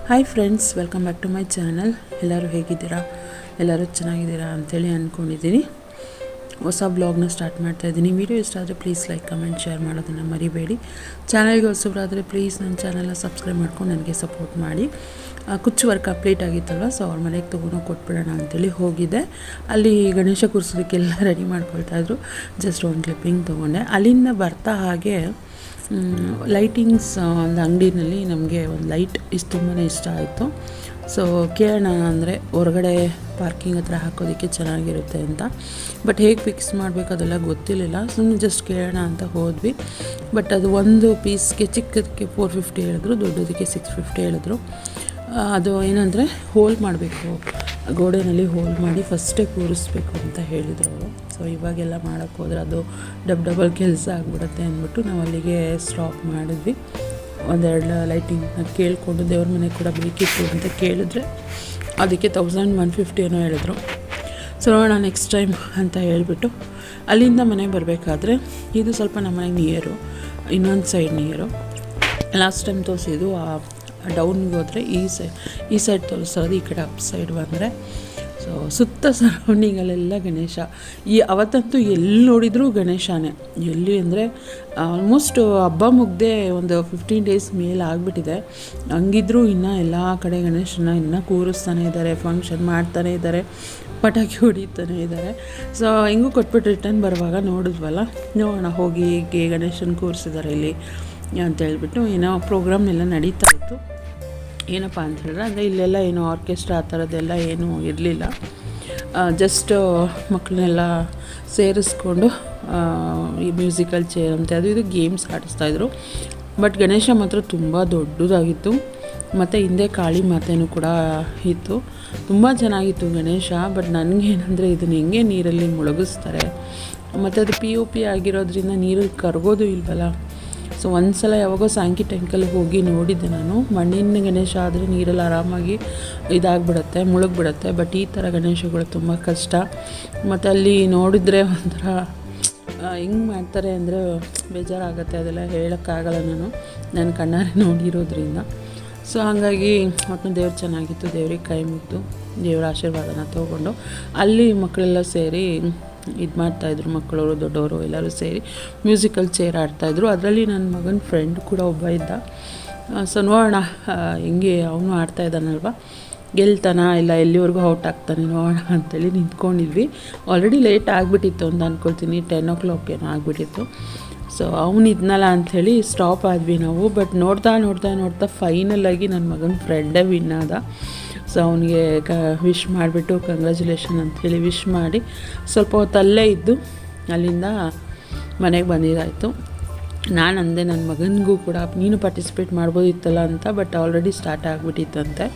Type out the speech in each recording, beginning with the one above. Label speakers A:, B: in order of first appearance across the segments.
A: Hi friends, welcome back to my channel. ಎಲ್ಲರೂ ಹೇಗಿದ್ದೀರಾ? ಎಲ್ಲರೂ ಚೆನ್ನಾಗಿದ್ದೀರಾ ಅಂಥೇಳಿ ಅಂದ್ಕೊಂಡಿದ್ದೀನಿ. ಹೊಸ ಬ್ಲಾಗ್ನ ಸ್ಟಾರ್ಟ್ ಮಾಡ್ತಾಯಿದ್ದೀನಿ. ವಿಡಿಯೋ ಇಷ್ಟ ಆದರೆ ಪ್ಲೀಸ್ ಲೈಕ್, ಕಮೆಂಟ್, ಶೇರ್ ಮಾಡೋದನ್ನು ಮರಿಬೇಡಿ. ಚಾನಲ್ಗೆ ಹೊಸಬರಾದರೆ ಪ್ಲೀಸ್ ನನ್ನ ಚಾನಲ್ನ ಸಬ್ಸ್ಕ್ರೈಬ್ ಮಾಡ್ಕೊಂಡು ನನಗೆ ಸಪೋರ್ಟ್ ಮಾಡಿ. ಕುಚ್ಚು ವರ್ಕ್ ಕಂಪ್ಲೀಟ್ ಆಗಿತ್ತಲ್ವ, ಸೊ ಅವ್ರ ಮನೆಗೆ ತೊಗೊಂಡು ಕೊಟ್ಬಿಡೋಣ ಅಂಥೇಳಿ ಹೋಗಿದ್ದೆ. ಅಲ್ಲಿ ಗಣೇಶ ಕೂರಿಸೋದಕ್ಕೆಲ್ಲ ರೆಡಿ ಮಾಡ್ಕೊಳ್ತಾಯಿದ್ರು. ಜಸ್ಟ್ ಒಂದು ಕ್ಲಿಪ್ಪಿಂಗ್ ತೊಗೊಂಡೆ. ಅಲ್ಲಿಂದ ಬರ್ತಾ ಹಾಗೆ ಲೈಟಿಂಗ್ಸ್ ಒಂದು ಅಂಗಡಿನಲ್ಲಿ ನಮಗೆ ಒಂದು ಲೈಟ್ ತುಂಬಾ ಇಷ್ಟ ಆಯಿತು. ಸೊ ಕೇಳೋಣ ಅಂದರೆ ಹೊರಗಡೆ ಪಾರ್ಕಿಂಗ್ ಹತ್ರ ಹಾಕೋದಕ್ಕೆ ಚೆನ್ನಾಗಿರುತ್ತೆ ಅಂತ. ಬಟ್ ಹೇಗೆ ಫಿಕ್ಸ್ ಮಾಡಬೇಕು ಅದೆಲ್ಲ ಗೊತ್ತಿರಲಿಲ್ಲ. ಸುಮ್ಮನೆ ಜಸ್ಟ್ ಕೇಳೋಣ ಅಂತ ಹೋದ್ವಿ. ಬಟ್ ಅದು ಒಂದು ಪೀಸ್ಗೆ ಚಿಕ್ಕದಕ್ಕೆ 450 ಹೇಳಿದ್ರು, ದೊಡ್ಡದಕ್ಕೆ 650 ಹೇಳಿದ್ರು. ಅದು ಏನಂದರೆ ಹೋಲ್ ಮಾಡಬೇಕು, ಗೋಡೆಯಲ್ಲಿ ಹೋಲ್ ಮಾಡಿ ಫಸ್ಟೇ ಕೂರಿಸ್ಬೇಕು ಅಂತ ಹೇಳಿದರು ಅವರು. ಸೊ ಇವಾಗೆಲ್ಲ ಮಾಡೋಕ್ಕೆ ಹೋದರೆ ಅದು ಡಬಲ್ ಕೆಲಸ ಆಗಿಬಿಡುತ್ತೆ ಅಂದ್ಬಿಟ್ಟು ನಾವು ಅಲ್ಲಿಗೆ ಸ್ಟಾಪ್ ಮಾಡಿದ್ವಿ. ಒಂದೆರಡು ಲೈಟಿಂಗ್ನ ಕೇಳಿಕೊಂಡು ದೇವ್ರ ಮನೆ ಕೂಡ ಬೇಕಿತ್ತು ಅಂತ ಕೇಳಿದ್ರೆ ಅದಕ್ಕೆ 1150 ಏನೋ ಹೇಳಿದ್ರು. ಸೊ ನೋಡೋಣ ನೆಕ್ಸ್ಟ್ ಟೈಮ್ ಅಂತ ಹೇಳಿಬಿಟ್ಟು ಅಲ್ಲಿಂದ ಮನೆಗೆ ಬರಬೇಕಾದ್ರೆ ಇದು ಸ್ವಲ್ಪ ನಮ್ಮ ಮನೆಗೆ ನಿಯರು, ಇನ್ನೊಂದು ಸೈಡ್ ನಿಯರು. ಲಾಸ್ಟ್ ಟೈಮ್ ತೋರಿಸಿದ್ದು ಡೌನ್ಗೆ ಹೋದರೆ ಈ ಸೈಡ್ ತೋರಿಸೋದು, ಈ ಕಡೆ ಅಪ್ ಸೈಡ್ ಬಂದರೆ ಸೊ ಸುತ್ತ ಸರೌಂಡಿಂಗಲ್ಲೆಲ್ಲ ಗಣೇಶ. ಅವತ್ತಂತೂ ಎಲ್ಲಿ ನೋಡಿದರೂ ಗಣೇಶನೇ. ಎಲ್ಲಿ ಅಂದರೆ ಆಲ್ಮೋಸ್ಟ್ ಹಬ್ಬ ಮುಗ್ದೆ ಒಂದು 15 ಡೇಸ್ ಮೇಲೆ ಆಗಿಬಿಟ್ಟಿದೆ. ಹಂಗಿದ್ರೂ ಇನ್ನೂ ಎಲ್ಲ ಕಡೆ ಗಣೇಶನ ಇನ್ನೂ ಕೂರಿಸ್ತಾನೆ ಇದ್ದಾರೆ, ಫಂಕ್ಷನ್ ಮಾಡ್ತಾನೆ ಇದ್ದಾರೆ, ಪಟಾಕಿ ಹೊಡಿತಾನೆ ಇದ್ದಾರೆ. ಸೊ ಹಿಂಗೂ ಕೊಟ್ಬಿಟ್ಟು ರಿಟರ್ನ್ ಬರುವಾಗ ನೋಡಿದ್ವಲ್ಲ, ನೋಡೋಣ ಹೋಗಿ ಹೀಗೆ ಗಣೇಶನ ಕೂರಿಸಿದ್ದಾರೆ ಇಲ್ಲಿ ಅಂತ ಹೇಳ್ಬಿಟ್ಟು ಏನೋ ಪ್ರೋಗ್ರಾಮ್ನೆಲ್ಲ ನಡೀತಾ ಇತ್ತು. ಏನಪ್ಪ ಅಂತ ಹೇಳಿದ್ರೆ ಅಂದರೆ ಇಲ್ಲೆಲ್ಲ ಏನೋ ಆರ್ಕೆಸ್ಟ್ರಾ ಆ ಥರದ್ದೆಲ್ಲ ಏನೂ ಇರಲಿಲ್ಲ. ಜಸ್ಟ್ ಮಕ್ಕಳನ್ನೆಲ್ಲ ಸೇರಿಸ್ಕೊಂಡು ಈ ಮ್ಯೂಸಿಕಲ್ ಚೇರ್ ಅಂತ ಇದು ಗೇಮ್ಸ್ ಆಡಿಸ್ತಾಯಿದ್ರು. ಬಟ್ ಗಣೇಶ ಮಾತ್ರ ತುಂಬ ದೊಡ್ಡದಾಗಿತ್ತು. ಮತ್ತು ಹಿಂದೆ ಕಾಳಿ ಮಾತೆಯೂ ಕೂಡ ಇತ್ತು. ತುಂಬ ಚೆನ್ನಾಗಿತ್ತು ಗಣೇಶ. ಬಟ್ ನನಗೇನಂದರೆ ಇದನ್ನು ಹೆಂಗೆ ನೀರಲ್ಲಿ ಮುಳುಗಿಸ್ತಾರೆ, ಮತ್ತು ಅದು POP ಆಗಿರೋದ್ರಿಂದ ನೀರಲ್ಲಿ ಕರಗೋದು ಇಲ್ವಲ್ಲ. ಸೊ ಒಂದು ಸಲ ಯಾವಾಗೋ ಸಾಂಕಿ ಟ್ಯಾಂಕಲ್ಲಿಗೆ ಹೋಗಿ ನೋಡಿದ್ದೆ ನಾನು. ಮಣ್ಣಿನ ಗಣೇಶ ಆದರೆ ನೀರಲ್ಲಿ ಆರಾಮಾಗಿ ಇದಾಗ್ಬಿಡುತ್ತೆ, ಮುಳುಗ್ಬಿಡುತ್ತೆ. ಬಟ್ ಈ ಥರ ಗಣೇಶಗಳು ತುಂಬ ಕಷ್ಟ. ಮತ್ತು ಅಲ್ಲಿ ನೋಡಿದರೆ ಒಂಥರ ಹೆಂಗೆ ಮಾಡ್ತಾರೆ ಅಂದರೆ ಬೇಜಾರಾಗುತ್ತೆ. ಅದೆಲ್ಲ ಹೇಳೋಕ್ಕಾಗಲ್ಲ, ನನ್ನ ಕಣ್ಣಾರೆ ನೋಡಿರೋದ್ರಿಂದ. ಸೊ ಹಾಗಾಗಿ ಒಟ್ಟು ದೇವ್ರು ಚೆನ್ನಾಗಿತ್ತು. ದೇವ್ರಿಗೆ ಕೈ ಮುಗಿದು ದೇವರ ಆಶೀರ್ವಾದನ ತೊಗೊಂಡು ಅಲ್ಲಿ ಮಕ್ಕಳೆಲ್ಲ ಸೇರಿ ಇದು ಮಾಡ್ತಾಯಿದ್ರು. ಮಕ್ಕಳವರು ದೊಡ್ಡವರು ಎಲ್ಲರೂ ಸೇರಿ ಮ್ಯೂಸಿಕಲ್ ಚೇರ್ ಆಡ್ತಾಯಿದ್ರು. ಅದರಲ್ಲಿ ನನ್ನ ಮಗನ ಫ್ರೆಂಡ್ ಕೂಡ ಒಬ್ಬ ಇದ್ದ. ಸೊ ನೋಡೋಣ ಹಿಂಗೆ ಅವನು ಆಡ್ತಾಯಿದ್ದಾನಲ್ವ, ಗೆಲ್ತಾನ ಇಲ್ಲ ಎಲ್ಲಿವರೆಗೂ ಔಟ್ ಆಗ್ತಾನೆ ನೋಡೋಣ ಅಂತೇಳಿ ನಿಂತ್ಕೊಂಡಿದ್ವಿ. ಆಲ್ರೆಡಿ ಲೇಟ್ ಆಗಿಬಿಟ್ಟಿತ್ತು ಅಂತ ಅಂದ್ಕೊಳ್ತೀನಿ, 10 o'clock ಏನೋ ಆಗಿಬಿಟ್ಟಿತ್ತು. ಸೊ ಅವನು ಇದ್ನಲ್ಲ ಅಂಥೇಳಿ ಸ್ಟಾಪ್ ಆದ್ವಿ ನಾವು. ಬಟ್ ನೋಡ್ತಾ ಫೈನಲಾಗಿ ನನ್ನ ಮಗನ ಫ್ರೆಂಡೇ ವಿನ್ ಆದ. ಸೊ ಅವನಿಗೆ ವಿಶ್ ಮಾಡಿಬಿಟ್ಟು ಕಂಗ್ರ್ಯಾಚುಲೇಷನ್ ಅಂಥೇಳಿ ವಿಶ್ ಮಾಡಿ ಸ್ವಲ್ಪ ಹೊತ್ತು ಅಲ್ಲೇ ಇದ್ದು ಅಲ್ಲಿಂದ ಮನೆಗೆ ಬಂದಿದ್ದಾಯಿತು. ನಾನು ಅಂದೆ ನನ್ನ ಮಗನಿಗೂ ಕೂಡ ನೀನು ಪಾರ್ಟಿಸಿಪೇಟ್ ಮಾಡ್ಬೋದಿತ್ತಲ್ಲ ಅಂತ. ಬಟ್ ಆಲ್ರೆಡಿ ಸ್ಟಾರ್ಟ್ ಆಗಿಬಿಟ್ಟಿತ್ತಂತೆ.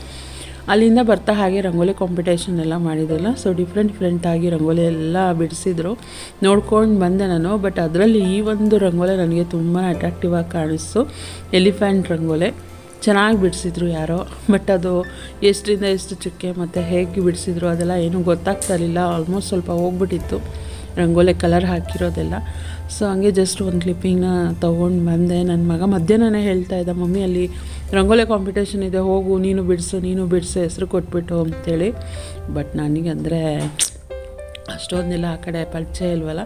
A: ಅಲ್ಲಿಂದ ಬರ್ತಾ ಹಾಗೆ ರಂಗೋಲಿ ಕಾಂಪಿಟೇಷನ್ ಎಲ್ಲ ಮಾಡಿದ್ರಲ್ಲ. ಸೊ ಡಿಫ್ರೆಂಟಾಗಿ ರಂಗೋಲಿ ಎಲ್ಲ ಬಿಡಿಸಿದ್ರು, ನೋಡ್ಕೊಂಡು ಬಂದೆ ನಾನು. ಬಟ್ ಅದರಲ್ಲಿ ಈ ಒಂದು ರಂಗೋಲಿ ನನಗೆ ತುಂಬ ಅಟ್ರಾಕ್ಟಿವ್ ಆಗಿ ಕಾಣಿಸ್ತು. ಎಲಿಫೆಂಟ್ ರಂಗೋಲಿ ಚೆನ್ನಾಗಿ ಬಿಡಿಸಿದ್ರು ಯಾರೋ. ಬಟ್ ಅದು ಎಷ್ಟರಿಂದ ಎಷ್ಟು ಚುಕ್ಕೆ ಮತ್ತು ಹೇಗೆ ಬಿಡಿಸಿದ್ರು ಅದೆಲ್ಲ ಏನೂ ಗೊತ್ತಾಗ್ತಾಯಿರಲಿಲ್ಲ. ಆಲ್ಮೋಸ್ಟ್ ಸ್ವಲ್ಪ ಹೋಗ್ಬಿಟ್ಟಿತ್ತು ರಂಗೋಲಿ ಕಲರ್ ಹಾಕಿರೋದೆಲ್ಲ. ಸೊ ಹಂಗೆ ಜಸ್ಟ್ ಒಂದು ಕ್ಲಿಪ್ಪಿಂಗ್ನ ತೊಗೊಂಡು ಬಂದೆ. ನನ್ನ ಮಗ ಮಧ್ಯಾಹ್ನನೇ ಹೇಳ್ತಾ ಇದ್ದ, ಮಮ್ಮಿ ಅಲ್ಲಿ ರಂಗೋಲಿ ಕಾಂಪಿಟೇಷನ್ ಇದೆ, ಹೋಗು ನೀನು ಬಿಡಿಸು ಹೆಸರು ಕೊಟ್ಬಿಟ್ಟು ಅಂತೇಳಿ. ಬಟ್ ನನಗಂದರೆ ಅಷ್ಟೊಂದೆಲ್ಲ ಆ ಕಡೆ ಪರಿಚಯ ಇಲ್ವಲ್ಲ.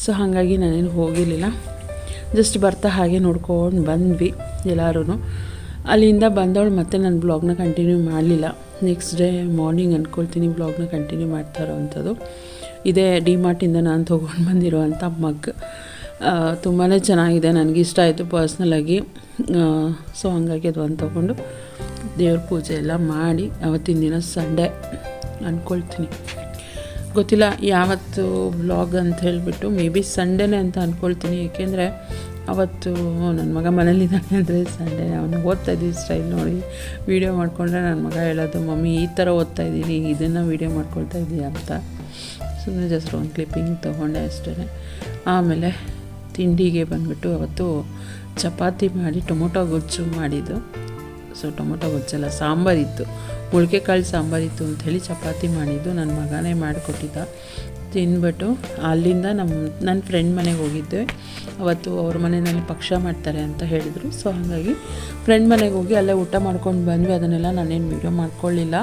A: ಸೊ ಹಾಗಾಗಿ ನಾನೇನು ಹೋಗಿರಲಿಲ್ಲ. ಜಸ್ಟ್ ಬರ್ತಾ ಹಾಗೆ ನೋಡ್ಕೊಂಡು ಬಂದ್ವಿ ಎಲ್ಲರೂ. ಅಲ್ಲಿಂದ ಬಂದವಳು ಮತ್ತೆ ನನ್ನ ಬ್ಲಾಗ್ನ ಕಂಟಿನ್ಯೂ ಮಾಡಲಿಲ್ಲ. ನೆಕ್ಸ್ಟ್ ಡೇ ಮಾರ್ನಿಂಗ್ ಅಂದ್ಕೊಳ್ತೀನಿ ಬ್ಲಾಗ್ನ ಕಂಟಿನ್ಯೂ ಮಾಡ್ತಾ ಇರೋವಂಥದ್ದು. ಇದೇ ಡಿಮಾರ್ಟಿಂದ ನಾನು ತೊಗೊಂಡು ಬಂದಿರೋವಂಥ ಮಗ್. ತುಂಬಾ ಚೆನ್ನಾಗಿದೆ, ನನಗಿಷ್ಟ ಆಯಿತು ಪರ್ಸ್ನಲಾಗಿ. ಸೊ ಹಂಗಾಗಿ ಅದು ಒಂದು ತೊಗೊಂಡು ದೇವ್ರ ಪೂಜೆ ಎಲ್ಲ ಮಾಡಿ ಅವತ್ತಿನ ದಿನ ಸಂಡೇ ಅಂದ್ಕೊಳ್ತೀನಿ. ಗೊತ್ತಿಲ್ಲ ಯಾವತ್ತು ವ್ಲಾಗ್ ಅಂತ ಹೇಳಿಬಿಟ್ಟು, ಮೇ ಬಿ ಸಂಡೇನೇ ಅಂತ ಅಂದ್ಕೊಳ್ತೀನಿ. ಏಕೆಂದರೆ ಅವತ್ತು ನನ್ನ ಮಗ ಮನೇಲಿದ್ದಾನೆ ಅಂದರೆ ಸಂಡೇ. ಅವನು ಓದ್ತಾಯಿದ್ದೀವಿ ಸ್ಟೈಲ್ ನೋಡಿ ವೀಡಿಯೋ ಮಾಡಿಕೊಂಡ್ರೆ ನನ್ನ ಮಗ ಹೇಳೋದು, ಮಮ್ಮಿ ಈ ಥರ ಓದ್ತಾಯಿದ್ದೀನಿ, ಇದನ್ನು ವೀಡಿಯೋ ಮಾಡ್ಕೊಳ್ತಾ ಇದ್ದೀಯ ಅಂತ. ಸುಮ್ಮನೆ ಜಸ್ಟ್ ಒಂದು ಕ್ಲಿಪ್ಪಿಂಗ್ ತೊಗೊಂಡೆ ಅಷ್ಟೇ. ಆಮೇಲೆ ತಿಂಡಿಗೆ ಬಂದುಬಿಟ್ಟು ಅವತ್ತು ಚಪಾತಿ ಮಾಡಿ ಟೊಮೊಟೊ ಗೊಜ್ಜು ಮಾಡಿದ್ದು. ಸೊ ಟೊಮೊಟೊ ಗೊಜ್ಜೆಲ್ಲ ಸಾಂಬಾರಿತ್ತು, ಮೊಳಕೆ ಕಾಳು ಸಾಂಬಾರಿತ್ತು ಅಂಥೇಳಿ ಚಪಾತಿ ಮಾಡಿದ್ದು ನನ್ನ ಮಗನೇ ಮಾಡಿಕೊಟ್ಟಿದ್ದ. ತಿಂದ್ಬಿಟ್ಟು ಅಲ್ಲಿಂದ ನನ್ನ ಫ್ರೆಂಡ್ ಮನೆಗೆ ಹೋಗಿದ್ದೆ. ಅವತ್ತು ಅವ್ರ ಮನೆಯಲ್ಲಿ ಪಕ್ಷ ಮಾಡ್ತಾರೆ ಅಂತ ಹೇಳಿದರು. ಸೊ ಹಾಗಾಗಿ ಫ್ರೆಂಡ್ ಮನೆಗೆ ಹೋಗಿ ಅಲ್ಲೇ ಊಟ ಮಾಡ್ಕೊಂಡು ಬಂದ್ವಿ. ಅದನ್ನೆಲ್ಲ ನಾನೇನು ವೀಡಿಯೋ ಮಾಡ್ಕೊಳ್ಳಿಲ್ಲ.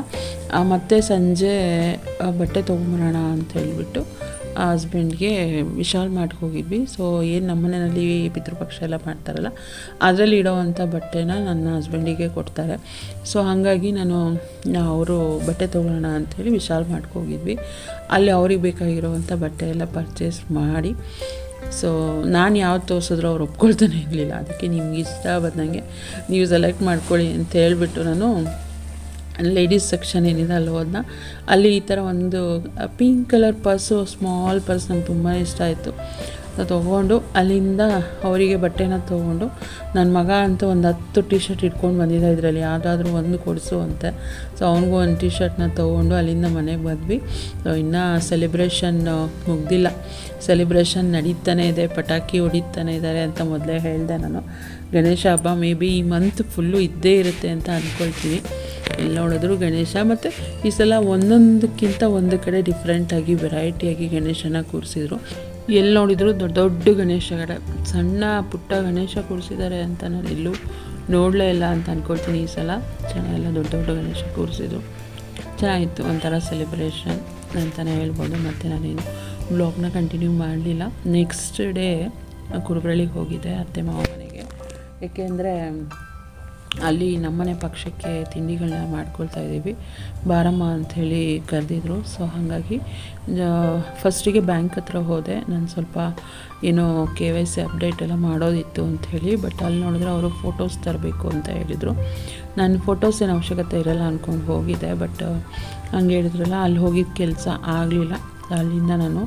A: ಮತ್ತು ಸಂಜೆ ಬಟ್ಟೆ ತೊಗೊಂಬರೋಣ ಅಂತ ಹೇಳಿಬಿಟ್ಟು ಹಸ್ಬೆಂಡ್ಗೆ ವಿಶಾಲ್ ಮಾರ್ಟ್ಗೆ ಹೋಗಿದ್ವಿ. ಸೊ ಏನು ನಮ್ಮ ಮನೆಯಲ್ಲಿ ಪಿತೃಪಕ್ಷ ಎಲ್ಲ ಮಾಡ್ತಾರಲ್ಲ ಅದರಲ್ಲಿ ಇಡೋವಂಥ ಬಟ್ಟೆನ ನನ್ನ ಹಸ್ಬೆಂಡಿಗೆ ಕೊಡ್ತಾರೆ. ಸೊ ಹಾಗಾಗಿ ಅವರು ಬಟ್ಟೆ ತೊಗೊಳ್ಳೋಣ ಅಂಥೇಳಿ ವಿಶಾಲ್ ಮಾರ್ಟ್ಗೆ ಹೋಗಿದ್ವಿ. ಅಲ್ಲಿ ಅವ್ರಿಗೆ ಬೇಕಾಗಿರೋವಂಥ ಬಟ್ಟೆ ಎಲ್ಲ ಪರ್ಚೇಸ್ ಮಾಡಿ, ಸೊ ನಾನು ಯಾವ್ದು ತೋರಿಸಿದ್ರು ಅವ್ರು ಒಪ್ಕೊಳ್ತಾನೆ ಇರಲಿಲ್ಲ. ಅದಕ್ಕೆ ನಿಮ್ಗೆ ಇಷ್ಟ ಬಂದಂಗೆ ನೀವು ಸೆಲೆಕ್ಟ್ ಮಾಡ್ಕೊಳ್ಳಿ ಅಂತ ಹೇಳಿಬಿಟ್ಟು ನಾನು ಲೇಡೀಸ್ ಸೆಕ್ಷನ್ ಏನಿದೆ ಅಲ್ಲಿ ಹೋದ್ನ. ಅಲ್ಲಿ ಈ ಥರ ಒಂದು pink colour purse, small purse ನಂಗೆ ತುಂಬಾ ಇಷ್ಟ ಆಯಿತು. ತೊಗೊಂಡು ಅಲ್ಲಿಂದ ಅವರಿಗೆ ಬಟ್ಟೆನ ತೊಗೊಂಡು ನನ್ನ ಮಗ ಅಂತ ಒಂದು 10 ಟಿ ಶರ್ಟ್ ಇಟ್ಕೊಂಡು ಬಂದಿದ್ದ. ಇದರಲ್ಲಿ ಯಾವುದಾದ್ರೂ ಒಂದು ಕೊಡಿಸು ಅಂತೆ. ಸೊ ಅವನಿಗೂ ಒಂದು ಟಿ ಶರ್ಟ್ನ ತೊಗೊಂಡು ಅಲ್ಲಿಂದ ಮನೆಗೆ ಬಂದ್ವಿ. ಸೊ ಇನ್ನೂ ಸೆಲೆಬ್ರೇಷನ್ ಮುಗ್ದಿಲ್ಲ, ಸೆಲೆಬ್ರೇಷನ್ ನಡೀತಾನೆ ಇದೆ, ಪಟಾಕಿ ಹೊಡಿತಾನೆ ಇದ್ದಾರೆ ಅಂತ ಮೊದಲೇ ಹೇಳಿದೆ ನಾನು. ಗಣೇಶ ಹಬ್ಬ ಮೇ ಬಿ ಈ ಮಂತ್ ಫುಲ್ಲು ಇದ್ದೇ ಇರುತ್ತೆ ಅಂತ ಅಂದ್ಕೊಳ್ತೀನಿ. ಎಲ್ಲ ನೋಡಿದ್ರು ಗಣೇಶ, ಮತ್ತು ಈ ಸಲ ಒಂದೊಂದಕ್ಕಿಂತ ಒಂದು ಕಡೆ ಡಿಫ್ರೆಂಟಾಗಿ ವೆರೈಟಿಯಾಗಿ ಗಣೇಶನ ಕೂರಿಸಿದ್ರು. ಎಲ್ಲಿ ನೋಡಿದ್ರು ದೊಡ್ಡ ದೊಡ್ಡ ಗಣೇಶಗಳೇ, ಸಣ್ಣ ಪುಟ್ಟ ಗಣೇಶ ಕೂರಿಸಿದ್ದಾರೆ ಅಂತ ನಾನು ಎಲ್ಲೂ ನೋಡಲೇ ಇಲ್ಲ ಅಂತ ಅಂದ್ಕೊಳ್ತೀನಿ. ಈ ಸಲ ಚೆನ್ನಾಗೆಲ್ಲ ದೊಡ್ಡ ದೊಡ್ಡ ಗಣೇಶ ಕೂರಿಸಿದ್ರು, ಚೆನ್ನಾಗಿತ್ತು. ಒಂಥರ ಸೆಲೆಬ್ರೇಷನ್ ಅಂತಲೇ ಹೇಳ್ಬೋದು. ಮತ್ತು ನಾನೇನು ಬ್ಲಾಗ್ನ ಕಂಟಿನ್ಯೂ ಮಾಡಲಿಲ್ಲ. ನೆಕ್ಸ್ಟ್ ಡೇ ಕುರುಬ್ರಳ್ಳಿಗೆ ಹೋಗಿದ್ದೆ ಅತ್ತೆ ಮಾವ ಮನೆಗೆ. ಏಕೆಂದರೆ ಅಲ್ಲಿ ನಮ್ಮನೆ ಪಕ್ಷಕ್ಕೆ ತಿಂಡಿಗಳನ್ನ ಮಾಡ್ಕೊಳ್ತಾ ಇದ್ದೀವಿ, ಬಾರಮ್ಮ ಅಂಥೇಳಿ ಕರೆದಿದ್ರು. ಸೊ ಹಾಗಾಗಿ ಫಸ್ಟಿಗೆ ಬ್ಯಾಂಕ್ ಹತ್ರ ಹೋದೆ. ನಾನು ಸ್ವಲ್ಪ ಏನೋ KYC ಅಪ್ಡೇಟ್ ಎಲ್ಲ ಮಾಡೋದಿತ್ತು ಅಂಥೇಳಿ. ಬಟ್ ಅಲ್ಲಿ ನೋಡಿದ್ರೆ ಅವರು ಫೋಟೋಸ್ ತರಬೇಕು ಅಂತ ಹೇಳಿದರು. ನಾನು ಫೋಟೋಸ್ ಏನು ಅವಶ್ಯಕತೆ ಇರೋಲ್ಲ ಅಂದ್ಕೊಂಡು ಹೋಗಿದ್ದೆ. ಬಟ್ ಹಂಗೆ ಹೇಳಿದ್ರಲ್ಲ, ಅಲ್ಲಿ ಹೋಗಿದ್ದ ಕೆಲಸ ಆಗಲಿಲ್ಲ. ಅಲ್ಲಿಂದ ನಾನು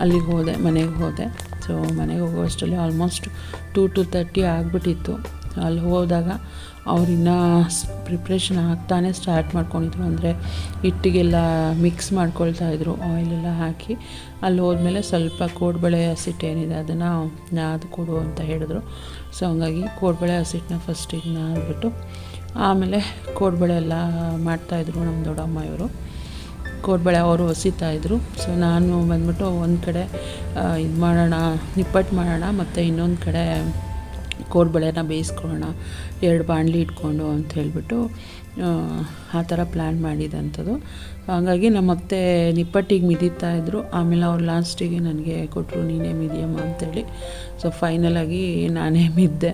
A: ಅಲ್ಲಿಗೆ ಹೋದೆ, ಮನೆಗೆ ಹೋದೆ. ಸೊ ಮನೆಗೆ ಹೋಗೋಷ್ಟರಲ್ಲಿ ಆಲ್ಮೋಸ್ಟ್ 2-2:30 ಆಗಿಬಿಟ್ಟಿತ್ತು. ಅಲ್ಲಿ ಹೋದಾಗ ಅವ್ರಿನ್ನೂ ಪ್ರಿಪ್ರೇಷನ್ ಆಗ್ತಾನೆ ಸ್ಟಾರ್ಟ್ ಮಾಡ್ಕೊಂಡಿದ್ರು. ಅಂದರೆ ಹಿಟ್ಟಿಗೆಲ್ಲ ಮಿಕ್ಸ್ ಮಾಡ್ಕೊಳ್ತಾಯಿದ್ರು, ಆಯಿಲೆಲ್ಲ ಹಾಕಿ. ಅಲ್ಲಿ ಹೋದ್ಮೇಲೆ ಸ್ವಲ್ಪ ಕೋಡ್ಬಳೆ ಹಸಿಟ್ಟು ಏನಿದೆ ಅದನ್ನು ನಾದು ಕೊಡು ಅಂತ ಹೇಳಿದ್ರು. ಸೊ ಹಂಗಾಗಿ ಕೋಡ್ಬಳೆ ಹಸಿಟ್ಟನ್ನ ಫಸ್ಟಿಗೆ ನಾದ್ಬಿಟ್ಟು ಆಮೇಲೆ ಕೋಡ್ಬಳೆ ಎಲ್ಲ ಮಾಡ್ತಾಯಿದ್ರು ನಮ್ಮ ದೊಡ್ಡಮ್ಮ ಇವರು. ಕೋಡ್ಬಳೆ ಅವರು ಹಸಿತಾಯಿದ್ರು. ಸೊ ನಾನು ಬಂದ್ಬಿಟ್ಟು ಒಂದು ಕಡೆ ಇದು ಮಾಡೋಣ, ನಿಪ್ಪಟ್ಟು ಮಾಡೋಣ, ಮತ್ತು ಇನ್ನೊಂದು ಕಡೆ ಕೋಡ್ಬಳೆನ ಬೇಯಿಸ್ಕೊಳ್ಳೋಣ, 2 ಬಾಣಲಿ ಇಟ್ಕೊಂಡು ಅಂತ ಹೇಳಿಬಿಟ್ಟು ಆ ಥರ ಪ್ಲ್ಯಾನ್ ಮಾಡಿದಂಥದ್ದು. ಹಾಗಾಗಿ ನಮ್ಮತ್ತೆ ನಿಪ್ಪಟ್ಟಿಗೆ ಮಿದಿತಾಯಿದ್ರು. ಆಮೇಲೆ ಅವ್ರು ಲಾಸ್ಟಿಗೆ ನನಗೆ ಕೊಟ್ಟರು, ನೀನೇ ಮಿದಿಯಮ್ಮ ಅಂಥೇಳಿ. ಸೊ ಫೈನಲಾಗಿ ನಾನೇ ಮಿದ್ದೆ.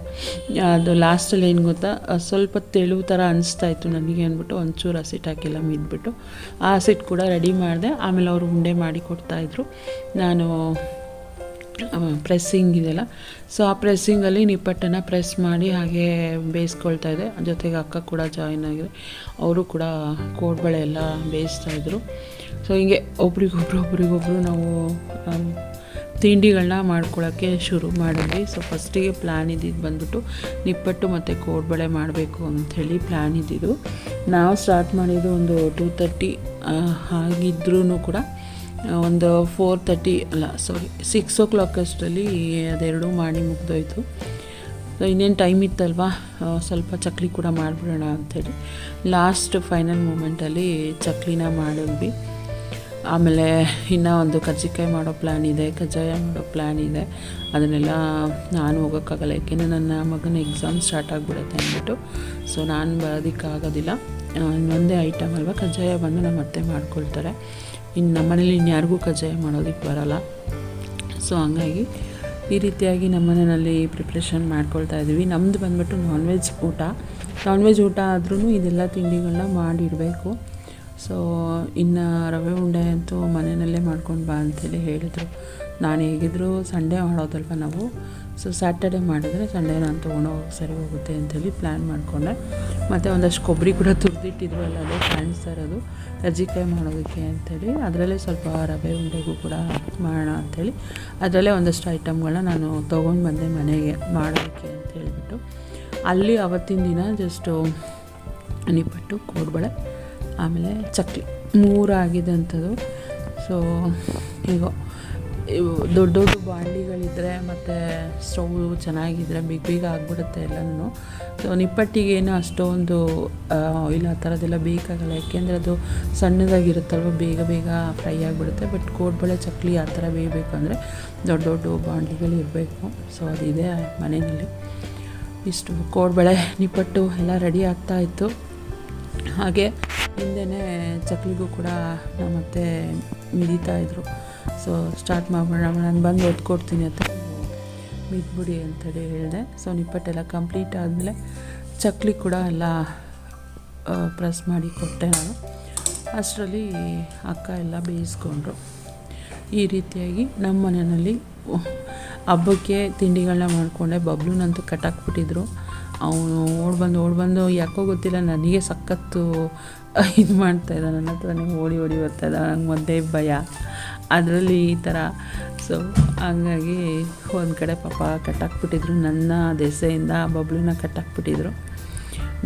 A: ಅದು ಲಾಸ್ಟಲ್ಲಿ ಏನು ಗೊತ್ತಾ, ಸ್ವಲ್ಪ ತೆಳು ಥರ ಅನಿಸ್ತಾಯಿತ್ತು ನನಗೆ ಅಂದ್ಬಿಟ್ಟು ಒಂಚೂರು ಹಸಿಟ್ಟು ಹಾಕಿಲ್ಲ, ಮಿದ್ಬಿಟ್ಟು ಆ ಹಸಿಟ್ಟು ಕೂಡ ರೆಡಿ ಮಾಡಿದೆ. ಆಮೇಲೆ ಅವರು ಉಂಡೆ ಮಾಡಿ ಕೊಡ್ತಾಯಿದ್ರು. ನಾನು ಪ್ರೆಸ್ಸಿಂಗ್ ಇದೆಯಲ್ಲ, ಸೊ ಆ ಪ್ರೆಸ್ಸಿಂಗಲ್ಲಿ ನಿಪ್ಪಟ್ಟನ್ನು ಪ್ರೆಸ್ ಮಾಡಿ ಹಾಗೆ ಬೇಯಿಸ್ಕೊಳ್ತಾ ಇದ್ದೆ. ಜೊತೆಗೆ ಅಕ್ಕ ಕೂಡ ಜಾಯಿನ್ ಆಗಿದೆ, ಅವರು ಕೂಡ ಕೋಡ್ಬಳೆ ಎಲ್ಲ ಬೇಯಿಸ್ತಾಯಿದ್ರು. ಸೊ ಹಿಂಗೆ ಒಬ್ರಿಗೊಬ್ರು ನಾವು ತಿಂಡಿಗಳನ್ನ ಮಾಡ್ಕೊಳ್ಳೋಕ್ಕೆ ಶುರು ಮಾಡಿದ್ವಿ. ಸೊ ಫಸ್ಟಿಗೆ ಪ್ಲ್ಯಾನ್ ಇದ್ದಿದ್ದು ಬಂದ್ಬಿಟ್ಟು ನಿಪ್ಪಟ್ಟು ಮತ್ತು ಕೋಡ್ಬಳೆ ಮಾಡಬೇಕು ಅಂಥೇಳಿ ಪ್ಲ್ಯಾನ್ ಇದ್ದಿದ್ದು. ನಾವು ಸ್ಟಾರ್ಟ್ ಮಾಡಿದ್ದು ಒಂದು 2:30 ಆಗಿದ್ರೂ ಕೂಡ ಒಂದು 6 o'clock ಅಷ್ಟರಲ್ಲಿ ಅದೆರಡೂ ಮಾಡಿ ಮುಗ್ದೋಯ್ತು. ಇನ್ನೇನು ಟೈಮ್ ಇತ್ತಲ್ವ, ಸ್ವಲ್ಪ ಚಕ್ಲಿ ಕೂಡ ಮಾಡಿಬಿಡೋಣ ಅಂಥೇಳಿ ಲಾಸ್ಟ್ ಫೈನಲ್ ಮೂಮೆಂಟಲ್ಲಿ ಚಕ್ಲಿನ ಮಾಡಿದ್ವಿ. ಆಮೇಲೆ ಇನ್ನೂ ಒಂದು ಕಜ್ಜಿಕಾಯಿ ಮಾಡೋ ಪ್ಲ್ಯಾನ್ ಇದೆ, ಕಜ್ಜಾಯ ಮಾಡೋ ಪ್ಲ್ಯಾನ್ ಇದೆ. ಅದನ್ನೆಲ್ಲ ನಾನು ಹೋಗೋಕ್ಕಾಗಲ್ಲ, ಏಕೆಂದರೆ ನನ್ನ ಮಗನ ಎಕ್ಸಾಮ್ ಸ್ಟಾರ್ಟ್ ಆಗಿಬಿಡುತ್ತೆ ಅಂದ್ಬಿಟ್ಟು. ಸೊ ನಾನು ಬರೋದಕ್ಕಾಗೋದಿಲ್ಲ. ಇನ್ನೊಂದೇ ಐಟಮ್ ಅಲ್ವ, ಕಜ್ಜಾಯ ಬಂದು ನಮ್ಮ ಅತ್ತೆ ಮಾಡ್ಕೊಳ್ತಾರೆ. ಇನ್ನು ನಮ್ಮ ಮನೇಲಿ ಇನ್ಯಾರಿಗೂ ಕಜ್ಜಾಯ ಮಾಡೋದಕ್ಕೆ ಬರೋಲ್ಲ. ಸೊ ಹಂಗಾಗಿ ಈ ರೀತಿಯಾಗಿ ನಮ್ಮ ಮನೆಯಲ್ಲಿ ಪ್ರಿಪ್ರೇಷನ್ ಮಾಡ್ಕೊಳ್ತಾ ಇದ್ದೀವಿ. ನಮ್ಮದು ಬಂದ್ಬಿಟ್ಟು ನಾನ್ ವೆಜ್ ಊಟ ಆದ್ರೂ ಇದೆಲ್ಲ ತಿಂಡಿಗಳನ್ನ ಮಾಡಿಡಬೇಕು. ಸೊ ಇನ್ನು ರವೆ ಉಂಡೆ ಅಂತೂ ಮನೆಯಲ್ಲೇ ಮಾಡ್ಕೊಂಡು ಬಾ ಅಂತೇಳಿ ಹೇಳಿದರು. ನಾನು ಹೇಗಿದ್ದರೂ ಸಂಡೇ ಮಾಡೋದಲ್ವ ನಾವು, ಸೊ ಸ್ಯಾಟರ್ಡೆ ಮಾಡಿದರೆ ಸಂಡೇ ನಾನು ತೊಗೊಂಡು ಹೋಗಿ ಸರಿ ಹೋಗುತ್ತೆ ಅಂಥೇಳಿ ಪ್ಲ್ಯಾನ್ ಮಾಡಿಕೊಂಡೆ. ಮತ್ತು ಒಂದಷ್ಟು ಕೊಬ್ಬರಿ ಕೂಡ ತುರಿದಿಟ್ಟಿದ್ರು, ಅಲ್ಲ ಅದೇ ಕಾಣಿಸ್ತಾ ಇರೋದು ಕಜ್ಜಿಕಾಯಿ ಮಾಡೋದಕ್ಕೆ ಅಂಥೇಳಿ. ಅದರಲ್ಲೇ ಸ್ವಲ್ಪ ರವೆ ಉಂಡೆಗೂ ಕೂಡ ಮಾಡೋಣ ಅಂಥೇಳಿ ಅದರಲ್ಲೇ ಒಂದಷ್ಟು ಐಟಮ್ಗಳನ್ನ ನಾನು ತೊಗೊಂಡು ಬಂದೆ ಮನೆಗೆ ಮಾಡೋದಕ್ಕೆ ಅಂತ ಹೇಳಿಬಿಟ್ಟು. ಅಲ್ಲಿ ಅವತ್ತಿನ ದಿನ ಜಸ್ಟು ನಿಪ್ಪಟ್ಟು, ಕೋಡ್ಬಳೆ, ಆಮೇಲೆ ಚಕ್ಲಿ 3 ಆಗಿದ್ದಂಥದ್ದು. ಸೊ ಈಗ ದೊಡ್ಡ ದೊಡ್ಡ ಬಾಂಡ್ಲಿಗಳಿದ್ದರೆ ಮತ್ತು ಸ್ಟವ್ ಚೆನ್ನಾಗಿದ್ದರೆ ಬೇಗ ಆಗಿಬಿಡುತ್ತೆ ಎಲ್ಲನೂ. ಸೊ ನಿಪ್ಪಟ್ಟಿಗೇನು ಅಷ್ಟೊಂದು ಆಯಿಲ್ ಆ ಥರದ್ದೆಲ್ಲ ಬೇಕಾಗಲ್ಲ, ಯಾಕೆಂದರೆ ಅದು ಸಣ್ಣದಾಗಿರುತ್ತಲ್ವ, ಬೇಗ ಫ್ರೈ ಆಗಿಬಿಡುತ್ತೆ. ಬಟ್ ಕೋಡ್ಬಳೆ ಚಕ್ಲಿ ಆ ಥರ ಬೇಯಬೇಕಂದ್ರೆ ದೊಡ್ಡ ದೊಡ್ಡ ಬಾಂಡ್ಲಿಗಳು ಇರಬೇಕು. ಸೊ ಅದಿದೆ ಮನೆಯಲ್ಲಿ. ಇಷ್ಟು ಕೋಡ್ಬಳೆ ನಿಪ್ಪಟ್ಟು ಎಲ್ಲ ರೆಡಿ ಆಗ್ತಾಯಿತ್ತು. ಹಾಗೆ ಹಿಂದೆಯೇ ಚಕ್ಲಿಗೂ ಕೂಡ ನಮ್ಮತ್ತೆ ಮಿಡಿತಾಯಿದ್ರು. ಸೊ ಸ್ಟಾರ್ಟ್ ಮಾಡೋಣ, ನಾನು ಬಂದು ಒದ್ಕೊಡ್ತೀನಿ ಅಂತ ಮಿದ್ಬಿಡಿ ಅಂತೇಳಿ ಹೇಳಿದೆ. ಸೊ ನಿಪ್ಪಟ್ಟೆಲ್ಲ ಕಂಪ್ಲೀಟ್ ಆದಮೇಲೆ ಚಕ್ಲಿ ಕೂಡ ಎಲ್ಲ ಪ್ರೆಸ್ ಮಾಡಿ ಕೊಟ್ಟೆ ನಾನು. ಅಷ್ಟರಲ್ಲಿ ಅಕ್ಕ ಎಲ್ಲ ಬೇಯಿಸ್ಕೊಂಡ್ರು. ಈ ರೀತಿಯಾಗಿ ನಮ್ಮ ಮನೆಯಲ್ಲಿ ಹಬ್ಬಕ್ಕೆ ತಿಂಡಿಗಳನ್ನ ಮಾಡಿಕೊಂಡೆ. ಬಬ್ಲೂನಂತೂ ಕಟ್ಟಾಕ್ಬಿಟ್ಟಿದ್ರು. ಅವನು ಓಡ್ಬಂದು ಯಾಕೋ ಗೊತ್ತಿಲ್ಲ, ನನಗೆ ಸಖತ್ತು ಇದು ಮಾಡ್ತಾಯಿದ್ದ, ನನ್ನ ಹತ್ರನೇ ಓಡಿ ಬರ್ತಾಯಿದ್ದ. ನಂಗೆ ಮೊದಲೇ ಭಯ ಅದರಲ್ಲಿ ಈ ಥರ. ಸೊ ಹಂಗಾಗಿ ಒಂದು ಕಡೆ ಪಾಪ ಕಟ್ಟಾಕ್ಬಿಟ್ಟಿದ್ರು, ನನ್ನ ದೆಸೆಯಿಂದ ಬಬ್ಲೂನ ಕಟ್ಟಾಕ್ಬಿಟ್ಟಿದ್ರು.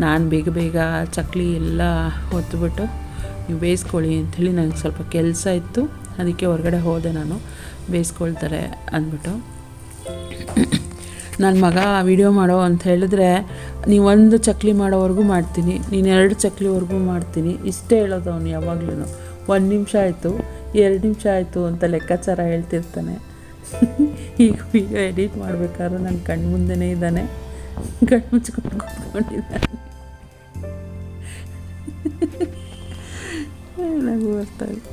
A: ನಾನು ಬೇಗ ಚಕ್ಲಿ ಎಲ್ಲ ಹೊತ್ತುಬಿಟ್ಟು ನೀವು ಬೇಯಿಸ್ಕೊಳ್ಳಿ ಅಂಥೇಳಿ ನನಗೆ ಸ್ವಲ್ಪ ಕೆಲಸ ಇತ್ತು, ಅದಕ್ಕೆ ಹೊರಗಡೆ ಹೋದೆ ನಾನು. ಬೇಯಿಸ್ಕೊಳ್ತಾರೆ ಅಂದ್ಬಿಟ್ಟು. ನನ್ನ ಮಗ ವಿಡಿಯೋ ಮಾಡೋ ಅಂತ ಹೇಳಿದ್ರೆ, ನೀವೊಂದು ಚಕ್ಲಿ ಮಾಡೋವರೆಗೂ ಮಾಡ್ತೀನಿ, ನೀನು 2 ಚಕ್ಲಿವರೆಗೂ ಮಾಡ್ತೀನಿ, ಇಷ್ಟೇ ಹೇಳೋದು ಅವನು ಯಾವಾಗಲೂ. 1 ನಿಮಿಷ ಆಯಿತು, 2 ನಿಮಿಷ ಆಯಿತು ಅಂತ ಲೆಕ್ಕಾಚಾರ ಹೇಳ್ತಿರ್ತಾನೆ. ಈಗ ವಿಡಿಯೋ ಎಡಿಟ್ ಮಾಡಬೇಕಾದ್ರೂ ನನ್ನ ಕಣ್ಣು ಮುಂದೆನೇ ಇದ್ದಾನೆ, ಕಣ್ಣು ಮುಚ್ಕೊಂಡು ಕೂತ್ಕೊಂಡಿದ್ದಾನೆ. ನನಗೂ ಬರ್ತಾಯಿಲ್ಲ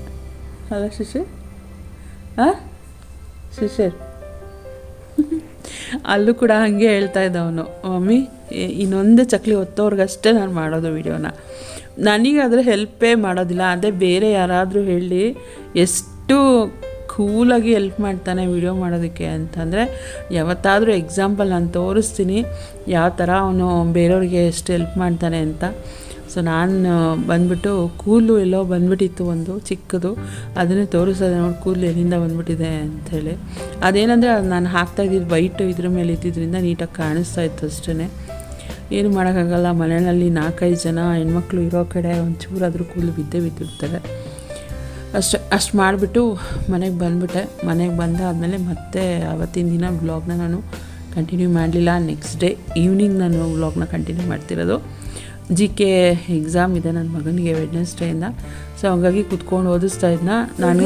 A: ಅಲ್ಲ ಶಿಶಿರ್? ಶಿಶಿರ್ ಅಲ್ಲೂ ಕೂಡ ಹಾಗೆ ಹೇಳ್ತಾ ಇದ್ದವನು, ಮಮ್ಮಿ ಇನ್ನೊಂದು ಚಕ್ಲಿ ಹೊತ್ತೋರ್ಗಷ್ಟೇ ನಾನು ಮಾಡೋದು ವಿಡಿಯೋನ, ನನಗಾದರೆ ಹೆಲ್ಪೇ ಮಾಡೋದಿಲ್ಲ. ಅದೇ ಬೇರೆ ಯಾರಾದರೂ ಹೇಳಿ ಎಷ್ಟು ಕೂಲಾಗಿ ಹೆಲ್ಪ್ ಮಾಡ್ತಾನೆ ವಿಡಿಯೋ ಮಾಡೋದಕ್ಕೆ ಅಂತಂದರೆ, ಯಾವತ್ತಾದರೂ ಎಕ್ಸಾಂಪಲ್ ನಾನು ತೋರಿಸ್ತೀನಿ ಯಾವ ಥರ ಅವನು ಬೇರೆಯವ್ರಿಗೆ ಎಷ್ಟು ಹೆಲ್ಪ್ ಮಾಡ್ತಾನೆ ಅಂತ. ಸೊ ನಾನು ಬಂದ್ಬಿಟ್ಟು ಕೂದಲು ಎಲ್ಲೋ ಬಂದ್ಬಿಟ್ಟಿತ್ತು ಒಂದು ಚಿಕ್ಕದು, ಅದನ್ನೇ ತೋರಿಸೋದೆ, ನೋಡಿ ಕೂದಲು ಎಲ್ಲಿಂದ ಬಂದ್ಬಿಟ್ಟಿದೆ ಅಂಥೇಳಿ. ಅದೇನಂದರೆ ಅದು ನಾನು ಹಾಕ್ತಾಯಿದ್ದಿದ್ದು ವೈಟು ಇದ್ರ ಮೇಲೆ ಇದ್ದಿದ್ದರಿಂದ ನೀಟಾಗಿ ಕಾಣಿಸ್ತಾ ಇತ್ತು ಅಷ್ಟೇ. ಏನು ಮಾಡೋಕ್ಕಾಗಲ್ಲ, ಮನೆಯಲ್ಲಿ 4-5 ಜನ ಹೆಣ್ಮಕ್ಳು ಇರೋ ಕಡೆ ಒಂಚೂರಾದರೂ ಕೂದಲು ಬಿದ್ದಿರ್ತಾರೆ. ಅಷ್ಟು ಮಾಡಿಬಿಟ್ಟು ಮನೆಗೆ ಬಂದುಬಿಟ್ಟೆ. ಮನೆಗೆ ಬಂದಾದಮೇಲೆ ಮತ್ತೆ ಆವತ್ತಿನ ದಿನ ವ್ಲಾಗ್ನ ನಾನು ಕಂಟಿನ್ಯೂ ಮಾಡಲಿಲ್ಲ. ನೆಕ್ಸ್ಟ್ ಡೇ ಈವ್ನಿಂಗ್ ನಾನು ವ್ಲಾಗ್ನ ಕಂಟಿನ್ಯೂ ಮಾಡ್ತಿರೋದು. GK ಎಕ್ಸಾಮ್ ಇದೆ ನನ್ನ ಮಗನಿಗೆ ವೆಡ್ನೆಸ್ಡೇಯಿಂದ. ಸೊ ಹಂಗಾಗಿ ಕುತ್ಕೊಂಡು ಓದಿಸ್ತಾ ಇದ್ನ ನಾನು.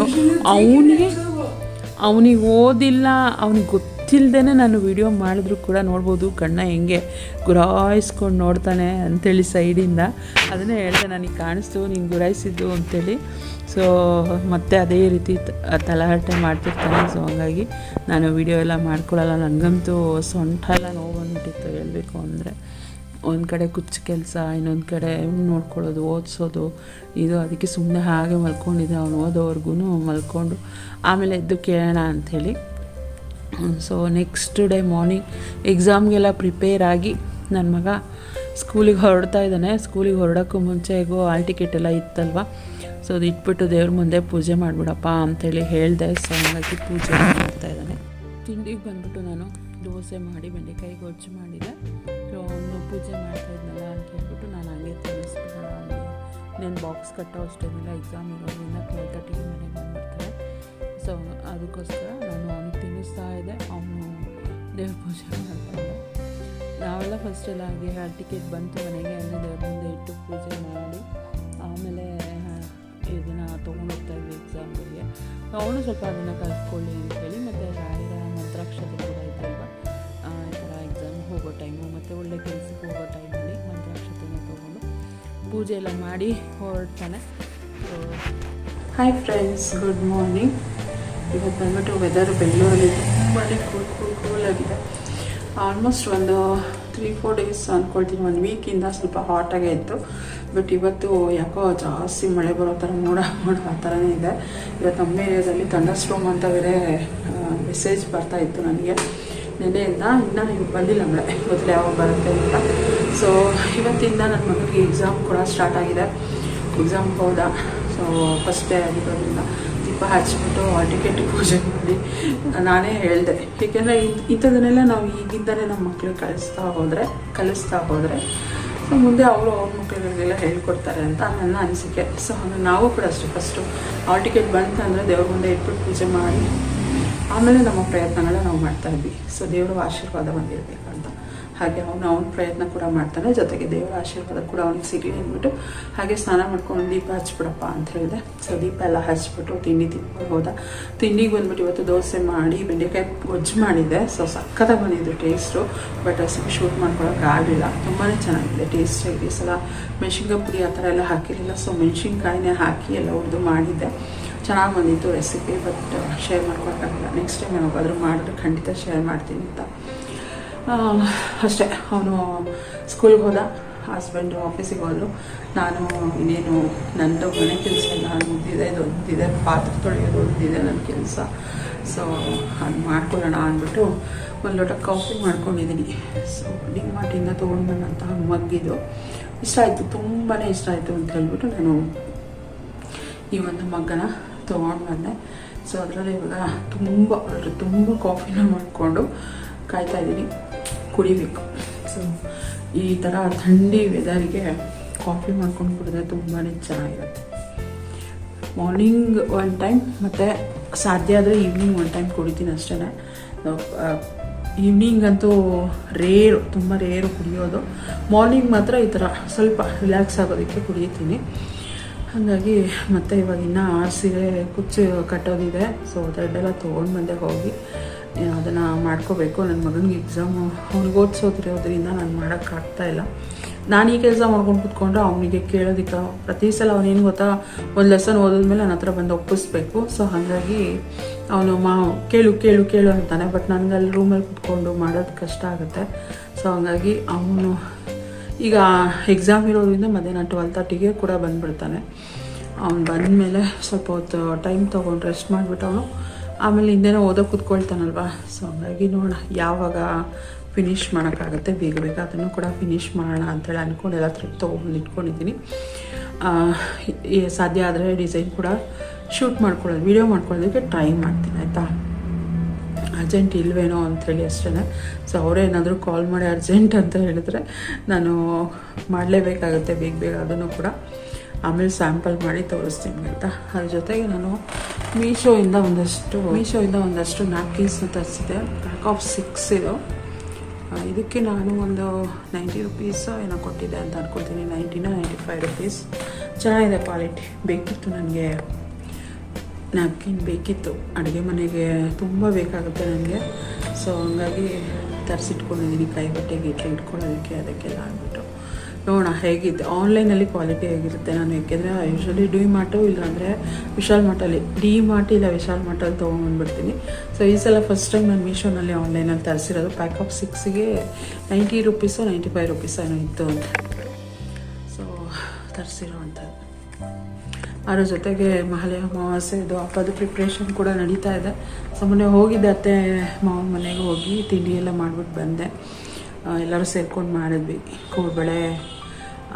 A: ಅವನಿಗೆ ಓದಿಲ್ಲ, ಅವನಿಗೆ ಗೊತ್ತಿಲ್ಲದೇ ನಾನು ವಿಡಿಯೋ ಮಾಡಿದ್ರು ಕೂಡ ನೋಡ್ಬೋದು ಕಣ್ಣ ಹೆಂಗೆ ಗುರಾಯಿಸ್ಕೊಂಡು ನೋಡ್ತಾನೆ ಅಂಥೇಳಿ ಸೈಡಿಂದ. ಅದನ್ನೇ ಹೇಳಿದೆ, ನನಗೆ ಕಾಣಿಸ್ತು ನೀನು ಗುರಾಯಿಸಿದ್ದು ಅಂಥೇಳಿ. ಸೊ ಮತ್ತೆ ಅದೇ ರೀತಿ ತಲಾಟೆ ಮಾಡ್ತಿರ್ತಾನೆ. ಸೊ ಹಂಗಾಗಿ ನಾನು ವಿಡಿಯೋ ಎಲ್ಲ ಮಾಡ್ಕೊಳ್ಳಲ್ಲ. ನನಗಂತೂ ಸೊಂಟ ಎಲ್ಲ ನೋವು ಬಂದ್ಬಿಟ್ಟಿತ್ತು ಹೇಳಬೇಕು ಅಂದರೆ. ಒಂದು ಕಡೆ ಕುಚ್ಚು ಕೆಲಸ, ಇನ್ನೊಂದು ಕಡೆ ನೋಡ್ಕೊಳ್ಳೋದು, ಓದಿಸೋದು ಇದು. ಅದಕ್ಕೆ ಸುಮ್ಮನೆ ಹಾಗೆ ಮಲ್ಕೊಂಡಿದ್ದೆ, ಅವನು ಓದೋವರೆಗೂ ಮಲ್ಕೊಂಡು ಆಮೇಲೆ ಎದ್ದು ಕೇಳೋಣ ಅಂಥೇಳಿ. ಸೊ ನೆಕ್ಸ್ಟ್ ಡೇ ಮಾರ್ನಿಂಗ್ ಎಕ್ಸಾಮ್ಗೆಲ್ಲ ಪ್ರಿಪೇರ್ ಆಗಿ ನನ್ನ ಮಗ ಸ್ಕೂಲಿಗೆ ಹೊರಡ್ತಾ ಇದ್ದಾನೆ. ಸ್ಕೂಲಿಗೆ ಹೊರಡೋಕ್ಕೂ ಮುಂಚೆ ಹೇಗೋ ಹಾಲ್ ಟಿಕೆಟ್ ಎಲ್ಲ ಇತ್ತಲ್ವ, ಸೊ ಅದು ಇಟ್ಬಿಟ್ಟು ದೇವ್ರ ಮುಂದೆ ಪೂಜೆ ಮಾಡಿಬಿಡಪ್ಪ ಅಂಥೇಳಿ ಹೇಳಿದೆ. ಸೊ ಹಂಗಾಗಿ ಪೂಜೆ ಮಾಡ್ತಾ ಇದ್ದಾನೆ. ತಿಂಡಿಗೆ ಬಂದ್ಬಿಟ್ಟು ನಾನು ದೋಸೆ ಮಾಡಿ ಬೆಂಡೆಕಾಯಿ ಗೊಜ್ಜು ಮಾಡಿದೆ. ಸೊ ಅವನು ಪೂಜೆ ಮಾಡ್ತಾಯಿದ್ನಲ್ಲ ಅಂತ ಹೇಳ್ಬಿಟ್ಟು ನಾನು ಹಂಗೆ ತಿನ್ನಿಸ್ಬಿಡೋಣ. నేను ಬಾಕ್ಸ್ ಕಟ್ಟೋ ಅಷ್ಟೇನಿಲ್ಲ, ಎಕ್ಸಾಮ್ ಇರೋದ್ರಿಂದ 12:30ಗೆ ಮನೆಗೆ ಬಂದುಬಿಡ್ತಾರೆ. ಸೊ ಅದಕ್ಕೋಸ್ಕರ ನಾನು ಅವನಿಗೆ ತಿನ್ನಿಸ್ತಾ ಇದ್ದೆ, ಅವನು ದೇವ್ರ ಪೂಜೆ ಮಾಡ್ತಾಯಿದ್ದೆ. ನಾವೆಲ್ಲ ಫಸ್ಟ್ ಎಲ್ಲ ಹಾಗೆ ಹಾಲ್ ಟಿಕೆಟ್ ಬಂತು ಮನೆಗೆ ಅಂದರೆ ದೇವ್ರ ಮುಂದೆ ಇಟ್ಟು ಪೂಜೆ ಮಾಡಿ ಆಮೇಲೆ ಇದನ್ನು ತೊಗೊಂಡೋಗ್ತಾಯಿದ್ವಿ ಎಕ್ಸಾಮ್ಗೆ. ಅವನು ಸ್ವಲ್ಪ ಅದನ್ನು ಕಲ್ತ್ಕೊಳ್ಳಿ ಅಂತೇಳಿ. ಮತ್ತು ರಾಯರ ಮಂತ್ರಾಕ್ಷತೆ ಕೂಡ ಇದ್ದಲ್ವ, ಈ ಥರ ಎಕ್ಸಾಮ್ಗೆ ಹೋಗೋ ಟೈಮು ಮತ್ತು ಒಳ್ಳೆ ಕೆಲಸಕ್ಕೆ ಹೋಗೋ ಟೈಮಲ್ಲಿ ಮಂತ್ರಾಕ್ಷತೆನ ತೊಗೊಂಡು ಪೂಜೆ ಎಲ್ಲ ಮಾಡಿ ಹೊರಡ್ತಾನೆ. So hi friends, good morning. ಇವತ್ತು ಬಂದ್ಬಿಟ್ಟು ವೆದರ್ ಬೆಂಗಳೂರಲ್ಲಿ ತುಂಬಾ ಕೂಲಾಗಿದೆ. ಆಲ್ಮೋಸ್ಟ್ ಒಂದು 3-4 ಡೇಸ್ ಅಂದ್ಕೊಳ್ತೀನಿ, 1 ವೀಕಿಂದ ಸ್ವಲ್ಪ ಹಾಟಾಗೇ ಇತ್ತು. ಬಟ್ ಇವತ್ತು ಯಾಕೋ ಜಾಸ್ತಿ ಮಳೆ ಬರೋ ಥರ ಮೋಡ ಆ ಥರನೇ ಇದೆ. ಇವತ್ತು ನಮ್ಮ ಏರಿಯಾದಲ್ಲಿ ಥಂಡರ್ ಸ್ಟೋಮ್ ಅಂತ ಬೇರೆ ಮೆಸೇಜ್ ಬರ್ತಾಯಿತ್ತು ನನಗೆ ನೆನ್ನೆಯಿಂದ. ಇನ್ನೂ ಬಂದಿಲ್ಲ ಮಳೆ, ಗೊತ್ತಿಲ್ಲ ಯಾವಾಗ ಬರುತ್ತೆ ಅಂತ. ಸೊ ಇವತ್ತಿಂದ ನನ್ನ ಮಗನಿಗೆ ಎಕ್ಸಾಮ್ ಕೂಡ ಸ್ಟಾರ್ಟ್ ಆಗಿದೆ. ಎಕ್ಸಾಮ್ಗೆ ಹೋದ. ಸೊ ಫಸ್ಟ್ ಡೇ ಆಗಿರೋದ್ರಿಂದ ದೀಪ ಹಚ್ಬಿಟ್ಟು ಹಾಲ್ ಟಿಕೆಟ್ ಪೂಜೆ ಮಾಡಿ ನಾನೇ ಹೇಳಿದೆ. ಏಕೆಂದರೆ ಇಂಥದನ್ನೆಲ್ಲ ನಾವು ಈಗಿಂದಲೇ ನಮ್ಮ ಮಕ್ಕಳಿಗೆ ಕಲಿಸ್ತಾ ಹೋದರೆ ಸೊ ಮುಂದೆ ಅವರು ಅವ್ರ ಮಕ್ಕಳಿಗೆಲ್ಲ ಹೇಳ್ಕೊಡ್ತಾರೆ ಅಂತ ನನ್ನ ಅನಿಸಿಕೆ. ಸೊ ನಾವು ಕೂಡ ಅಷ್ಟೇ, ಫಸ್ಟು ಹಾಲ್ ಟಿಕೆಟ್ ಬಂತಂದರೆ ದೇವ್ರ ಮುಂದೆ ಇಟ್ಬಿಟ್ಟು ಪೂಜೆ ಮಾಡಿ ಆಮೇಲೆ ನಮ್ಮ ಪ್ರಯತ್ನಗಳನ್ನ ನಾವು ಮಾಡ್ತಾ ಇದ್ವಿ. ಸೊ ದೇವರ ಆಶೀರ್ವಾದ ಬಂದಿರಬೇಕಂತ, ಹಾಗೆ ಅವನ ಪ್ರಯತ್ನ ಕೂಡ ಮಾಡ್ತಾನೆ, ಜೊತೆಗೆ ದೇವರ ಆಶೀರ್ವಾದ ಕೂಡ ಅವನಿಗೆ ಸಿಗಲಿ ಅಂದ್ಬಿಟ್ಟು ಹಾಗೆ ಸ್ನಾನ ಮಾಡ್ಕೊಂಡು ದೀಪ ಹಚ್ಬಿಡಪ್ಪ ಅಂತ ಹೇಳಿದೆ. ಸೊ ದೀಪ ಎಲ್ಲ ಹಚ್ಬಿಟ್ಟು ತಿಂಡಿ ತಿನ್ಕೊಂಡು ಹೋದ. ತಿಂಡಿಗೆ ಬಂದ್ಬಿಟ್ಟು ಇವತ್ತು ದೋಸೆ ಮಾಡಿ ಬೆಂಡೆಕಾಯಿ ಗೊಜ್ಜು ಮಾಡಿದ್ದೆ. ಸೊ ಸಕ್ಕತ್ತಾಗಿ ಬಂದಿದ್ದು ಟೇಸ್ಟು, ಬಟ್ ರೆಸಿಪಿ ಶೂಟ್ ಮಾಡ್ಕೊಳಕ್ಕೆ ಆಗಲಿಲ್ಲ. ತುಂಬಾ ಚೆನ್ನಾಗಿದೆ ಟೇಸ್ಟಾಗಿ. ಈ ಸಲ ಮೆಣಸಿನ್ಕಾಯಿ ಪುಡಿ ಆ ಥರ ಎಲ್ಲ ಹಾಕಿರಲಿಲ್ಲ, ಸೊ ಮೆಣಸಿನ್ಕಾಯಿನೇ ಹಾಕಿ ಎಲ್ಲ ಹುರಿದು ಮಾಡಿದ್ದೆ. ಚೆನ್ನಾಗಿ ಬಂದಿತ್ತು ರೆಸಿಪಿ, ಬಟ್ ಶೇರ್ ಮಾಡ್ಕೊಳಕ್ಕಾಗಿಲ್ಲ. ನೆಕ್ಸ್ಟ್ ಟೈಮ್ ಯಾವಾಗಾದರೂ ಮಾಡಿದ್ರೆ ಖಂಡಿತ ಶೇರ್ ಮಾಡ್ತೀನಿ ಅಂತ ಅಷ್ಟೇ. ಅವನು ಸ್ಕೂಲ್ಗೆ ಹೋದ, ಹಸ್ಬೆಂಡು ಆಫೀಸಿಗೆ ಹೋದರು. ನಾನು ಇನ್ನೇನು ನನ್ನದು ಮನೆ ಕೆಲಸ ಎಲ್ಲ ಮುಗಿದಿದೆ, ದೊಡ್ಡದಿದೆ, ಪಾತ್ರೆ ತೊಳೆಯೋದು ದೊಡ್ಡದಿದೆ ನನ್ನ ಕೆಲಸ. ಸೊ ಅದು ಮಾಡ್ಕೊಳ್ಳೋಣ ಅಂದ್ಬಿಟ್ಟು ಒಂದು ಲೋಟ ಕಾಫಿ ಮಾಡ್ಕೊಂಡಿದ್ದೀನಿ. ಸೊ ಡಿಮಾರ್ಟಿಂದ ತೊಗೊಂಡು ಬಂದಂತಹ ಮಗ್ಗಿದು ಇಷ್ಟ ಆಯಿತು, ತುಂಬಾ ಇಷ್ಟ ಆಯಿತು ಅಂತ ಹೇಳ್ಬಿಟ್ಟು ನಾನು ಈ ಒಂದು ಮಗ್ಗನ ತೊಗೊಂಡು ಬಂದೆ. ಸೊ ಅದರಲ್ಲಿ ಇವಾಗ ತುಂಬ ಕಾಫಿನ ಮಾಡಿಕೊಂಡು ಕಾಯ್ತಾ ಇದ್ದೀನಿ, ಕುಡಿಬೇಕು. ಸೊ ಈ ಥರ ಥಂಡಿ ವೆದರಿಗೆ ಕಾಫಿ ಮಾಡ್ಕೊಂಡು ಕುಡಿದ್ರೆ ತುಂಬಾ ಚೆನ್ನಾಗಿರುತ್ತೆ. ಮಾರ್ನಿಂಗ್ ಒನ್ ಟೈಮ್ ಮತ್ತು ಸಾಧ್ಯ ಆದರೆ ಈವ್ನಿಂಗ್ ಒನ್ ಟೈಮ್ ಕುಡಿತೀನಿ ಅಷ್ಟೇ. ಈವ್ನಿಂಗ್ ಅಂತೂ ತುಂಬ ರೇರು ಕುಡಿಯೋದು. ಮಾರ್ನಿಂಗ್ ಮಾತ್ರ ಈ ಥರ ಸ್ವಲ್ಪ ರಿಲ್ಯಾಕ್ಸ್ ಆಗೋದಕ್ಕೆ ಕುಡಿತೀನಿ. ಹಾಗಾಗಿ ಮತ್ತು ಇವಾಗ ಇನ್ನೂ ಸೀರೆ ಕುಚ್ಚು ಕಟ್ಟೋದಿದೆ. ಸೊ ಅದೆಲ್ಲ ತೊಗೊಂಡು ಬಂದೆ ಹೋಗಿ ಅದನ್ನು ಮಾಡ್ಕೋಬೇಕು. ನನ್ನ ಮಗನಿಗೆ ಎಕ್ಸಾಮು ಅವ್ನಿಗೆ ಓದಿಸೋದ್ರಿಂದ ನಾನು ಮಾಡೋಕ್ಕಾಗ್ತಾಯಿಲ್ಲ. ನಾನು ಈ ಕೆಲಸ ಮಾಡ್ಕೊಂಡು ಕೂತ್ಕೊಂಡ್ರೆ ಅವನಿಗೆ ಕೇಳೋದಕ್ಕೆ ಪ್ರತಿ ಸಲ ಅವನೇನು ಗೊತ್ತಾ, ಒಂದು ಲೆಸನ್ ಓದಿದ್ಮೇಲೆ ನನ್ನ ಹತ್ರ ಬಂದು ಒಪ್ಪಿಸ್ಬೇಕು. ಸೊ ಹಾಗಾಗಿ ಅವನು ಕೇಳು ಕೇಳು ಕೇಳು ಅಂತಾನೆ, ಬಟ್ ನನಗೆ ಅಲ್ಲಿ ರೂಮಲ್ಲಿ ಕೂತ್ಕೊಂಡು ಮಾಡೋದು ಕಷ್ಟ ಆಗುತ್ತೆ. ಸೊ ಹಾಗಾಗಿ ಅವನು ಈಗ ಎಕ್ಸಾಮ್ ಇರೋದ್ರಿಂದ ಮಧ್ಯಾಹ್ನ 12:30ಗೆ ಕೂಡ ಬಂದುಬಿಡ್ತಾನೆ. ಅವ್ನು ಬಂದಮೇಲೆ ಸ್ವಲ್ಪ ಹೊತ್ತು ಟೈಮ್ ತೊಗೊಂಡು ರೆಸ್ಟ್ ಮಾಡಿಬಿಟ್ಟು ಅವನು ಆಮೇಲೆ ಹಿಂದೆನೋ ಓದೋಕೆ ಕೂತ್ಕೊಳ್ತಾನಲ್ವ. ಸೊ ಹಾಗಾಗಿ ನೋಡೋಣ ಯಾವಾಗ ಫಿನಿಷ್ ಮಾಡೋಕ್ಕಾಗುತ್ತೆ, ಬೇಗ ಅದನ್ನು ಕೂಡ ಫಿನಿಷ್ ಮಾಡೋಣ ಅಂಥೇಳಿ ಅಂದ್ಕೊಂಡು ಎಲ್ಲ ಥ್ರೆಡ್ ತೊಗೊಂಡು ಇಟ್ಕೊಂಡಿದ್ದೀನಿ. ಸಾಧ್ಯ ಆದರೆ ಡಿಸೈನ್ ಕೂಡ ಶೂಟ್ ಮಾಡ್ಕೊಳ್ಳೋದು, ವೀಡಿಯೋ ಮಾಡ್ಕೊಳ್ಳೋದಕ್ಕೆ ಟ್ರೈ ಮಾಡ್ತೀನಿ ಆಯಿತಾ. ಅರ್ಜೆಂಟ್ ಇಲ್ವೇನೋ ಅಂಥೇಳಿ ಅಷ್ಟೇ. ಸೊ ಅವರೇ ಏನಾದರೂ ಕಾಲ್ ಮಾಡಿ ಅರ್ಜೆಂಟ್ ಅಂತ ಹೇಳಿದ್ರೆ ನಾನು ಮಾಡಲೇಬೇಕಾಗುತ್ತೆ ಬೇಗ ಅದನ್ನು ಕೂಡ. ಆಮೇಲೆ ಸ್ಯಾಂಪಲ್ ಮಾಡಿ ತೋರಿಸ್ತೀನಿ ಆಯಿತಾ. ಅದ್ರ ಜೊತೆಗೆ ನಾನು ಮೀಶೋಯಿಂದ ಒಂದಷ್ಟು ನ್ಯಾಪ್ಕಿನ್ಸ್ನ ತರಿಸಿದೆ. ಪ್ಯಾಕ್ ಆಫ್ 6 ಇದು. ಇದಕ್ಕೆ ನಾನು ಒಂದು 90 ರುಪೀಸ್ ಏನೋ ಕೊಟ್ಟಿದ್ದೆ ಅಂತ ಅಂದ್ಕೊಳ್ತೀನಿ. 95 ರುಪೀಸ್. ಚೆನ್ನಾಗಿದೆ ಕ್ವಾಲಿಟಿ. ಬೇಕಿತ್ತು ನನಗೆ ನ್ಯಾಪ್ಕಿನ್, ಬೇಕಿತ್ತು ಅಡುಗೆ ಮನೆಗೆ, ತುಂಬ ಬೇಕಾಗುತ್ತೆ ನನಗೆ. ಸೊ ಹಂಗಾಗಿ ತರಿಸಿಟ್ಕೊಂಡಿದ್ದೀನಿ ಕೈ ಬಟ್ಟೆಗೆ ಇಟ್ಕೊಳ್ಳೋದಕ್ಕೆ ಅದಕ್ಕೆಲ್ಲ ಅಂದ್ಬಿಟ್ಟು. ನೋಡೋಣ ಹೇಗಿದೆ ಆನ್ಲೈನಲ್ಲಿ ಕ್ವಾಲಿಟಿ ಹೇಗಿರುತ್ತೆ. ನಾನು ಯಾಕೆಂದರೆ ಯೂಶ್ವಲಿ ಡಿ-ಮಾರ್ಟು ಇಲ್ಲಾಂದರೆ ವಿಶಾಲ್ ಮಾರ್ಟಲ್ಲಿ, ಡಿ-ಮಾರ್ಟ್ ಇಲ್ಲ ವಿಶಾಲ್ ಮಾರ್ಟಲ್ಲಿ ತೊಗೊಂಡ್ಬಂದ್ಬಿಡ್ತೀನಿ. ಸೊ ಈ ಸಲ ಫಸ್ಟ್ ಟೈಮ್ ನಾನು ಮೀಶೋನಲ್ಲಿ ಆನ್ಲೈನಲ್ಲಿ ತರಿಸಿರೋದು. ಪ್ಯಾಕ್ ಆಫ್ 6ಗೆ 90 ರುಪೀಸು 95 ರುಪೀಸ್ ಏನೋ ಇತ್ತು ಅಂತ. ಸೊ ತರಿಸಿರೋವಂಥದ್ದು. ಅದ್ರ ಜೊತೆಗೆ ಮಹಾಲಯ ಅಮಾವಾಸ್ಯೆ ಇದು ಹಬ್ಬದ ಪ್ರಿಪ್ರೇಷನ್ ಕೂಡ ನಡೀತಾ ಇದೆ. ಸೊ ಮೊನ್ನೆ ಹೋಗಿದ್ದೆ ಅತ್ತೆ ಮಾವನ ಮನೆಗೆ ಹೋಗಿ ತಿಂಡಿ ಎಲ್ಲ ಮಾಡಿಬಿಟ್ಟು ಬಂದೆ. ಎಲ್ಲರೂ ಸೇರ್ಕೊಂಡು ಮಾಡಿದ್ವಿ. ಕೋಡ್ಬಳೆ,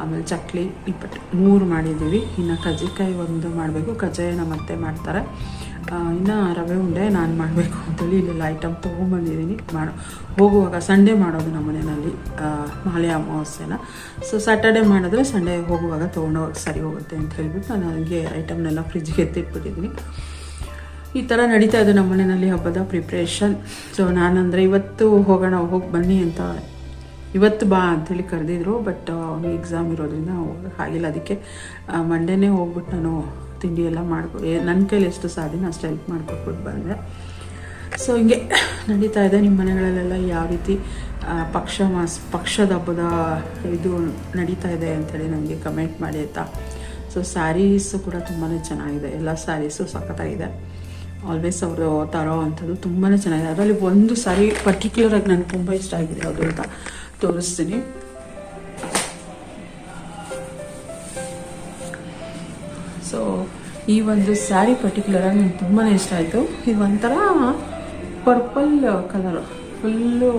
A: ಆಮೇಲೆ ಚಕ್ಲಿ, ನಿಪ್ಪಟ್ಟು 3 ಮಾಡಿದ್ದೀವಿ. ಇನ್ನು ಕಜ್ಜಿಕಾಯಿ ಒಂದು ಮಾಡಬೇಕು. ಕಜ್ಜಾಯ ನಮ್ಮ ಅತ್ತೆ ಮಾಡ್ತಾರೆ. ಇನ್ನು ರವೆ ಉಂಡೆ ನಾನು ಮಾಡಬೇಕು ಅಂತೇಳಿ ಇಲ್ಲೆಲ್ಲ ಐಟಮ್ ತೊಗೊಂಬಂದಿದ್ದೀನಿ. ಹೋಗುವಾಗ ಸಂಡೇ ಮಾಡೋದು ನಮ್ಮ ಮನೆಯಲ್ಲಿ ಮಹಾಲಯ ಅಮಾವಾಸ್ಯೆನ. ಸೊ ಸ್ಯಾಟರ್ಡೇ ಮಾಡಿದ್ರೆ ಸಂಡೇ ಹೋಗುವಾಗ ತೊಗೊಂಡೋಗಿ ಸರಿ ಹೋಗುತ್ತೆ ಅಂತ ಹೇಳ್ಬಿಟ್ಟು ನಾನು ನನಗೆ ಐಟಮ್ನೆಲ್ಲ ಫ್ರಿಜ್ಗೆ ಎತ್ತಿಟ್ಬಿಟ್ಟಿದ್ದೀನಿ. ಈ ಥರ ನಡೀತಾ ಇದೆ ನಮ್ಮ ಮನೆಯಲ್ಲಿ ಹಬ್ಬದ ಪ್ರಿಪ್ರೇಷನ್. ಸೊ ನಾನಂದರೆ ಇವತ್ತು ಹೋಗಿ ಬನ್ನಿ ಅಂತ, ಇವತ್ತು ಬಾ ಅಂಥೇಳಿ ಕರೆದಿದ್ರು. ಬಟ್ ಅವ್ನಿಗೆ ಎಕ್ಸಾಮ್ ಇರೋದ್ರಿಂದ ಹೋಗೋಕ್ಕೆ ಆಗಿಲ್ಲ. ಅದಕ್ಕೆ ಮಂಡೇನೇ ಹೋಗ್ಬಿಟ್ಟು ನಾನು ತಿಂಡಿ ಎಲ್ಲ ನನ್ನ ಕೈಲಿ ಎಷ್ಟು ಸಾಧ್ಯನೋ ಅಷ್ಟು ಹೆಲ್ಪ್ ಮಾಡ್ಕೊಟ್ಬಿಟ್ಟು ಬಂದೆ. ಸೊ ಹಿಂಗೆ ನಡೀತಾ ಇದೆ. ನಿಮ್ಮ ಮನೆಗಳಲ್ಲೆಲ್ಲ ಯಾವ ರೀತಿ ಪಕ್ಷದ ಹಬ್ಬದ ಇದು ನಡೀತಾ ಇದೆ ಅಂಥೇಳಿ ನನಗೆ ಕಮೆಂಟ್ ಮಾಡಿ ಆಯಿತಾ. ಸೊ ಸ್ಯಾರೀಸು ಕೂಡ ತುಂಬಾ ಚೆನ್ನಾಗಿದೆ. ಎಲ್ಲ ಸ್ಯಾರೀಸು ಸಖತ್ತಾಗಿದೆ. ಆಲ್ವೇಸ್ ಅವರು ತರೋ ಅಂಥದ್ದು ತುಂಬಾ ಚೆನ್ನಾಗಿದೆ. ಅದರಲ್ಲಿ ಒಂದು ಸ್ಯಾರಿ ಪರ್ಟಿಕ್ಯುಲರಾಗಿ ನನಗೆ ತುಂಬ ಇಷ್ಟ ಆಗಿದೆ, ಅದು ಅಂತ ತೋರಿಸ್ತೀನಿ. ಸೊ ಈ ಒಂದು ಸ್ಯಾರಿ ಪರ್ಟಿಕ್ಯುಲರಾಗಿ ನನಗೆ ತುಂಬಾ ಇಷ್ಟ ಆಯಿತು. ಇದು ಒಂಥರ ಪರ್ಪಲ್ ಕಲರು, ಫುಲ್ಲು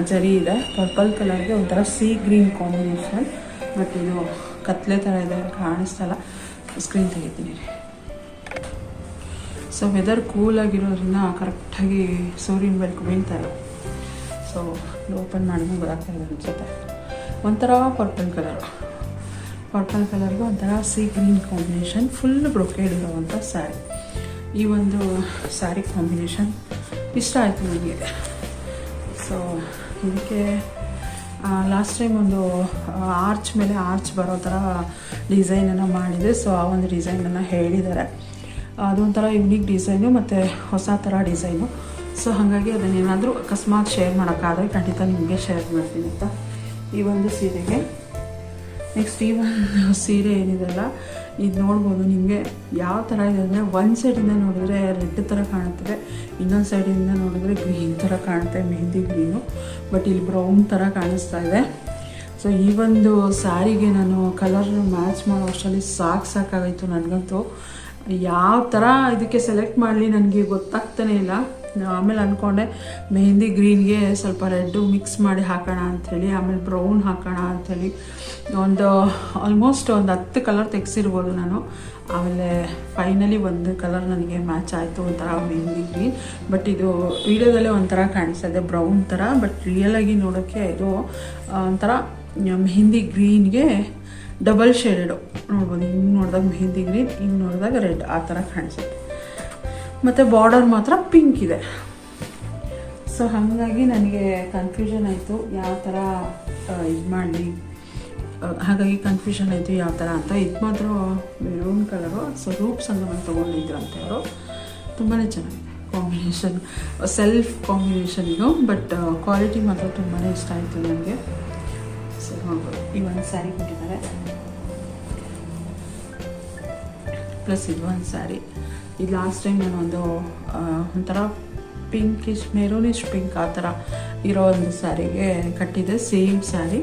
A: ಜರಿ ಇದೆ. ಪರ್ಪಲ್ ಕಲರ್ಗೆ ಒಂಥರ ಸೀ ಗ್ರೀನ್ ಕಾಂಬಿನೇಷನ್. ಬಟ್ ಇದು ಕತ್ಲೆ ಥರ ಇದೆ, ಕಾಣಿಸ್ತಲ್ಲ. ಸ್ಕ್ರೀನ್ ತೆಗಿತೀನಿ. ಸೊ ವೆದರ್ ಕೂಲಾಗಿರೋದ್ರಿಂದ ಕರೆಕ್ಟಾಗಿ ಸೂರ್ಯನ ಬೆಳಕು ಬೀಳ್ತಾ ಇಲ್ಲ. ಸೊ ಓಪನ್ ಮಾಡಿದ್ರೆ ಗೊತ್ತಾಗ್ತಾ ಇದೆ ಅನ್ಸುತ್ತೆ. ಒಂಥರ ಪರ್ಪಲ್ ಕಲರ್ಗೆ ಒಂಥರ sea green combination, full brocade ಇರೋವಂಥ ಸ್ಯಾರಿ. ಈ ಒಂದು ಸ್ಯಾರಿ ಕಾಂಬಿನೇಷನ್ ಇಷ್ಟ ಆಯಿತು ನನಗೆ. ಸೊ ಇದಕ್ಕೆ ಲಾಸ್ಟ್ ಟೈಮ್ ಒಂದು ಆರ್ಚ್ ಮೇಲೆ ಆರ್ಚ್ ಬರೋ ಥರ ಡಿಸೈನನ್ನು ಮಾಡಿದೆ. ಸೊ ಆ ಒಂದು ಡಿಸೈನನ್ನು ಹೇಳಿದ್ದಾರೆ. ಅದೊಂಥರ ಯುನೀಕ್ ಡಿಸೈನು ಮತ್ತು ಹೊಸ ಥರ ಡಿಸೈನು. ಸೊ ಹಾಗಾಗಿ ಅದನ್ನೇನಾದರೂ ಅಕಸ್ಮಾತ್ ಶೇರ್ ಮಾಡೋಕ್ಕಾದರೆ ಖಂಡಿತ ನಿಮಗೆ ಶೇರ್ ಮಾಡ್ತೀನಿ ಅಂತ. ಈ ಒಂದು ಸೀರೆಗೆ ನೆಕ್ಸ್ಟ್ ಈ ಒಂದು ಸೀರೆ ಏನಿದೆಲ್ಲ ಇದು ನೋಡ್ಬೋದು. ನಿಮಗೆ ಯಾವ ಥರ ಇದೆ ಅಂದರೆ ಒಂದು ಸೈಡಿಂದ ನೋಡಿದ್ರೆ ರೆಡ್ ಥರ ಕಾಣುತ್ತದೆ, ಇನ್ನೊಂದು ಸೈಡಿಂದ ನೋಡಿದ್ರೆ ಗ್ರೀನ್ ಥರ ಕಾಣುತ್ತೆ, ಮೆಹಂದಿ ಗ್ರೀನು. ಬಟ್ ಇಲ್ಲಿ ಬ್ರೌನ್ ಥರ ಕಾಣಿಸ್ತಾ ಇದೆ. ಸೊ ಈ ಒಂದು ಸ್ಯಾರಿಗೆ ನಾನು ಕಲರ್ ಮ್ಯಾಚ್ ಮಾಡೋ ಅಷ್ಟರಲ್ಲಿ ಸಾಕಾಗೋಯ್ತು ನನಗಂತೂ. ಯಾವ ಥರ ಇದಕ್ಕೆ ಸೆಲೆಕ್ಟ್ ಮಾಡಲಿ ನನಗೆ ಗೊತ್ತಾಗ್ತಾನೇ ಇಲ್ಲ. ಆಮೇಲೆ ಅಂದ್ಕೊಂಡೆ ಮೆಹಂದಿ ಗ್ರೀನ್ಗೆ ಸ್ವಲ್ಪ ರೆಡ್ಡು ಮಿಕ್ಸ್ ಮಾಡಿ ಹಾಕೋಣ ಅಂಥೇಳಿ, ಆಮೇಲೆ ಬ್ರೌನ್ ಹಾಕೋಣ ಅಂಥೇಳಿ ಒಂದು ಆಲ್ಮೋಸ್ಟ್ ಒಂದು 10 ಕಲರ್ ತೆಗೆಸಿರ್ಬೋದು ನಾನು. ಆಮೇಲೆ ಫೈನಲಿ ಒಂದು ಕಲರ್ ನನಗೆ ಮ್ಯಾಚ್ ಆಯಿತು, ಒಂಥರ ಮೆಹಂದಿ ಗ್ರೀನ್. ಬಟ್ ಇದು ವಿಡಿಯೋದಲ್ಲೇ ಒಂಥರ ಕಾಣಿಸ್ತಾ ಇದೆ ಬ್ರೌನ್ ಥರ, ಬಟ್ ರಿಯಲಾಗಿ ನೋಡೋಕ್ಕೆ ಇದು ಒಂಥರ ಮೆಹಂದಿ ಗ್ರೀನ್ಗೆ ಡಬಲ್ ಶೇಡೆಡು ನೋಡ್ಬೋದು. ಹಿಂಗೆ ನೋಡಿದಾಗ ಮೆಹಂದಿ ಗ್ರೀನ್, ಹಿಂಗೆ ನೋಡಿದಾಗ ರೆಡ್, ಆ ಥರ ಕಾಣಿಸುತ್ತೆ. ಮತ್ತು ಬಾರ್ಡರ್ ಮಾತ್ರ ಪಿಂಕ್ ಇದೆ. ಸೊ ಹಾಗಾಗಿ ನನಗೆ ಕನ್ಫ್ಯೂಷನ್ ಆಯಿತು ಯಾವ ಥರ ಇದು ಮಾಡಲಿ, ಹಾಗಾಗಿ ಕನ್ಫ್ಯೂಷನ್ ಆಯಿತು ಯಾವ ಥರ ಅಂತ. ಇದು ಮಾತ್ರ ಮೆರೂನ್ ಕಲರು. ಸೊ ರೂಪ್ ಸಂಗಮ ತೊಗೊಂಡಿದ್ರು ಅಂತ ಅವರು. ತುಂಬಾ ಚೆನ್ನಾಗಿದೆ ಕಾಂಬಿನೇಷನ್, ಸೆಲ್ಫ್ ಕಾಂಬಿನೇಷನ್ ಇದು. ಬಟ್ ಕ್ವಾಲಿಟಿ ಮಾತ್ರ ತುಂಬಾ ಇಷ್ಟ ಆಯಿತು ನನಗೆ. ಸೊ ನೋಡ್ಬೋದು, ಈ ಒಂದು ಸ್ಯಾರಿ ಕೊಟ್ಟಿದ್ದಾರೆ, ಪ್ಲಸ್ ಇದು ಒಂದು ಸ್ಯಾರಿ. ಇದು ಲಾಸ್ಟ್ ಟೈಮ್ ನಾನು ಒಂಥರ ಪಿಂಕಿಶ್ ಮೆರೂನಿಶ್ ಪಿಂಕ್ ಆ ಥರ ಇರೋ ಒಂದು ಸ್ಯಾರಿಗೆ ಕಟ್ಟಿದೆ. Same sari